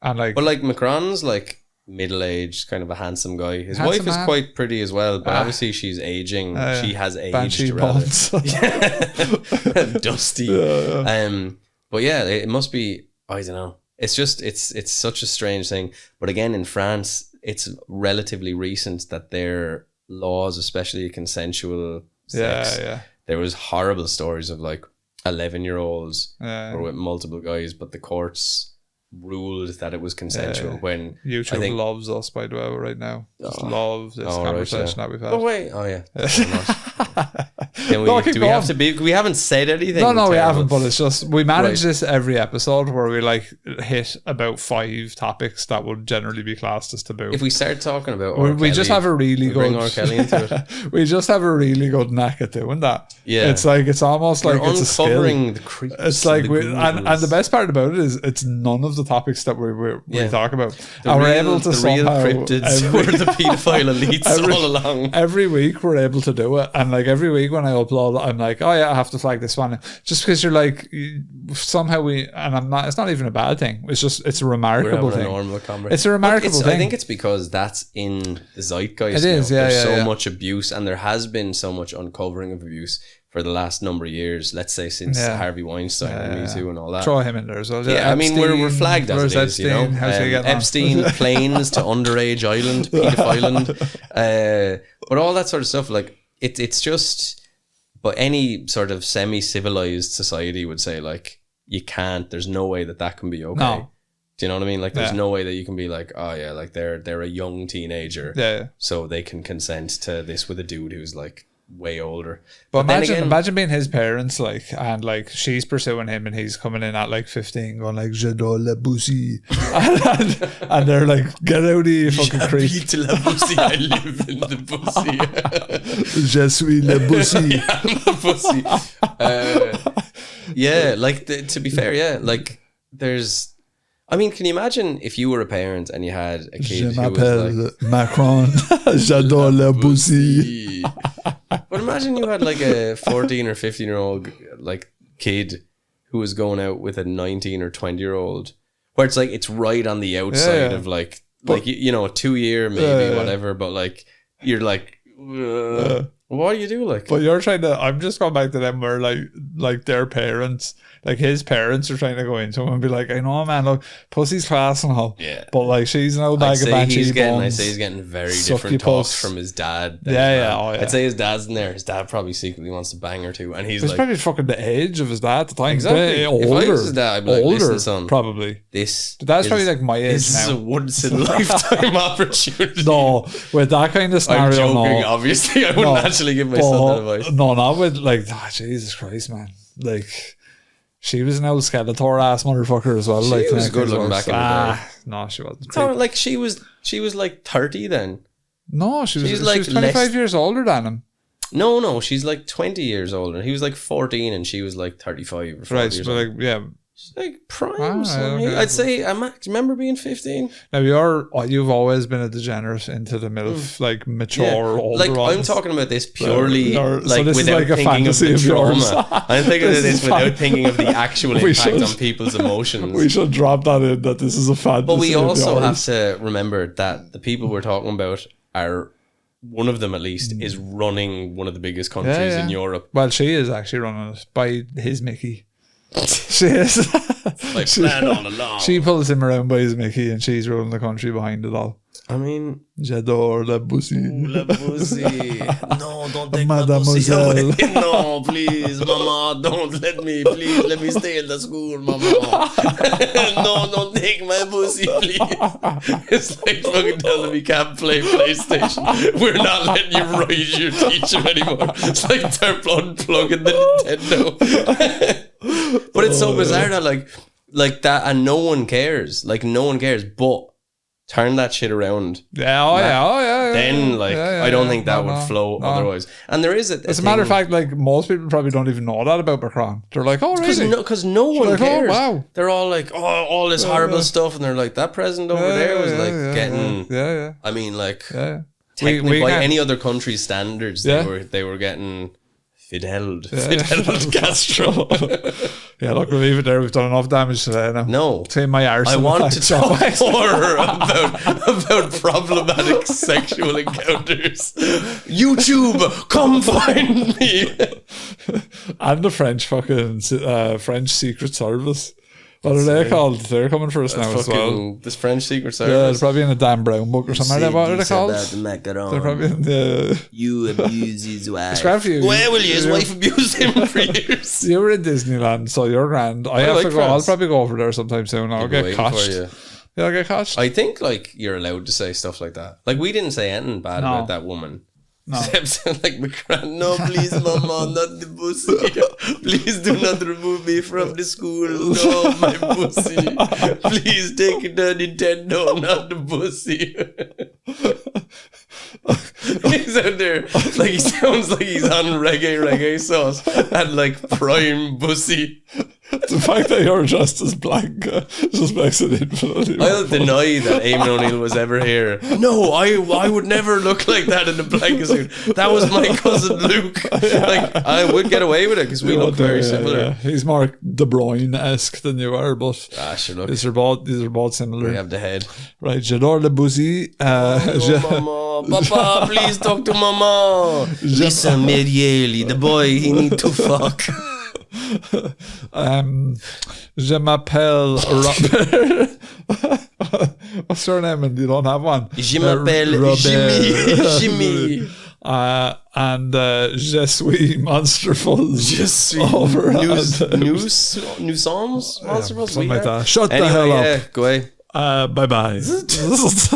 And like, but like Macron's like middle-aged, kind of a handsome guy. His Handsome wife is man. quite pretty as well, but obviously she's aging. She has aged Banshee rather. bones. Dusty. But yeah, it must be, I don't know. It's just, it's such a strange thing. But again, in France, it's relatively recent that their laws, especially consensual sex, there was horrible stories of like 11-year-olds were with multiple guys, but the courts ruled that it was consensual when YouTube I think, loves us, by the way, right now. Just love this right, conversation that we've had. Oh wait, oh yeah. Can we, No, keep do we going. have to be? We haven't said anything. No, we terrible. haven't, but it's just we manage Right. this every episode where we like hit about 5 topics that would generally be classed as taboo. If we start talking about we just have a really good bring R. Kelly into it. we just have a really good knack at doing that. Yeah. It's like it's almost We're like it's a skill. uncovering the creeps. It's like and the and ghouls. the best part about it is it's none of the topics that we Yeah. talk about. The And we're real- able to the real somehow cryptids were the paedophile elites all along. Every week we're able to do it, and like every week when I upload, I'm like, oh yeah, I have to flag this one, just because you're like somehow and I'm not. It's not even a bad thing. It's just it's a We're remarkable having a thing. normal conversation. It's a remarkable thing. I think it's because that's in the zeitgeist. It is, now. yeah, There's yeah, so yeah. much abuse, and there has been so much uncovering of abuse for the last number of years. Let's say since Yeah. Harvey Weinstein and Me Too and all that. Throw him in there as well. Yeah, I mean we're flagged as where's it is, you know. Epstein? How's he getting on? Epstein planes to underage island, pedophile island, but all that sort of stuff. Like it's just, but any sort of semi-civilized society would say like you can't. There's no way that can be okay. No. Do you know what I mean? Like, there's Yeah. no way that you can be like, oh yeah, like they're a young teenager, Yeah. so they can consent to this with a dude who's like way older. But then imagine, again- imagine being his parents, like, and like she's pursuing him, and he's coming in at like 15, going like "J'adore la pussy," and they're like, "Get out of here, you fucking creep! J'habite la pussy, I live in the pussy. Je suis la pussy." The pussy. Yeah, like to be fair, yeah, like there's. I mean, can you imagine if you were a parent and you had a Je kid who was m'appelle like Macron. J'adore la pussy. But imagine you had like a 14 or 15-year-old like kid who was going out with a 19 or 20-year-old, where it's like it's right on the outside Yeah. of like you know, a 2-year maybe whatever, but like you're like what do you do like? But you're trying to. I'm just going back to them where like their parents, like his parents, are trying to go into him and be like, I know, man, look, pussy's class and all. Yeah. But like she's an old I'd bag of say banshee he's bones. getting very Sucky different talks puss. from his dad. Yeah. Oh, yeah. I'd say his dad's in there. His dad probably secretly wants to bang her too, and he's It's like, probably fucking the age of his dad at the time. Exactly. But If I was older, his dad, I'd be like, older, "Listen, son, probably. "This, That's probably like my age this is a now." once in a lifetime opportunity." No, with that kind of I'm scenario, joking. no. Obviously, I wouldn't actually give my son that advice. No, not with like, Jesus Christ, man. Like, she was an old Skeletor ass motherfucker as well. She like, was like, good looking back in the day. No, she wasn't. So, like she was like 30 then. No, she she's was like 25 less- years older than him. No, she's like 20 years older. He was like 14 and she was like 35 or 40 Right, years but old. like, yeah. She's like prime. Ah, son. okay. I'd say, do you remember being 15? Now you've always been a degenerate into the MILF, like mature older Like I'm ones. talking about this purely So like this is without like a thinking of fantasy the of yours. trauma. I'm thinking of This this is without fan- thinking of the actual We impact should- on people's emotions. We should drop that in, that this is a fantasy. But we of also have yours. to remember that the people we're talking about are, one of them at least, is running one of the biggest countries Yeah. in Europe. Well, she is actually running it by his Mickey. She is. Like planned all along. She pulls him around by his Mickey, and she's ruling the country behind it all. I mean, J'adore la pussy. la pussy. No, don't take my pussy Mademoiselle. away. No, please, mama, don't let me. Please, let me stay in the school, mama. No, don't take my pussy, please. It's like fucking telling me can't play PlayStation. We're not letting you ride your teacher anymore. It's like they're unplugging the Nintendo. But it's so bizarre that like that, and no one cares. Like no one cares, but turn that shit around. Yeah, oh yeah. Then, like, I don't think that would flow no. otherwise. And there is As a matter of fact, like most people probably don't even know that about Macron. They're like, oh really? because no one like, oh, cares. wow. They're all like, oh, all this horrible stuff, and they're like, that president over there was like getting. Yeah. I mean, like, Yeah. technically, by can't- any other country's standards, Yeah. they were getting fideled Yeah. Castro. Yeah, look, we'll leave it there. We've done enough damage today now. No. Take my arse. I in the want to fact. talk more about problematic sexual encounters. YouTube, come find me. And the French fucking French Secret Service. What are they called? They're coming for us now as well. Fucking this French Secret Yeah, they're Service. probably in a Dan Brown book or something. What are they called? About the macaron. They're probably in the. You abuse his wife. It's grand for you. Where will you? His wife abused him for years. You were in Disneyland, so you're grand. I have like to go. France. I'll probably go over there sometime soon. I'll get Waiting caught. for you. Yeah, I'll get caught. I think like you're allowed to say stuff like that. Like we didn't say anything bad about that woman. No. Except like McCran, no, please, mama, not the pussy. Please do not remove me from the school. No, my pussy. Please take it to Nintendo, not the pussy. He's out there, like he sounds like he's on reggae sauce and like prime pussy. The fact that you're just as blank just makes it infinitely. I'll deny that Eamon O'Neill was ever here. No, I would never look like that in a blanket suit. That was my cousin Luke. Like I would get away with it because we look very similar. Yeah. He's more De Bruyne-esque than you are, but Sure, look. these are both similar. We have the head. Right, j'adore le bouzy. Mama, Papa, please talk to Mama. Listen, Merieli, the boy, he need to fuck. Je m'appelle Robert. What's your name? And you don't have one. Je m'appelle Jimmy. And je suis Monster Fuzz. Je suis New Psalms? Monster Fuzz? Something like that. Shut the Anyway, hell up. Yeah, go away. Bye bye.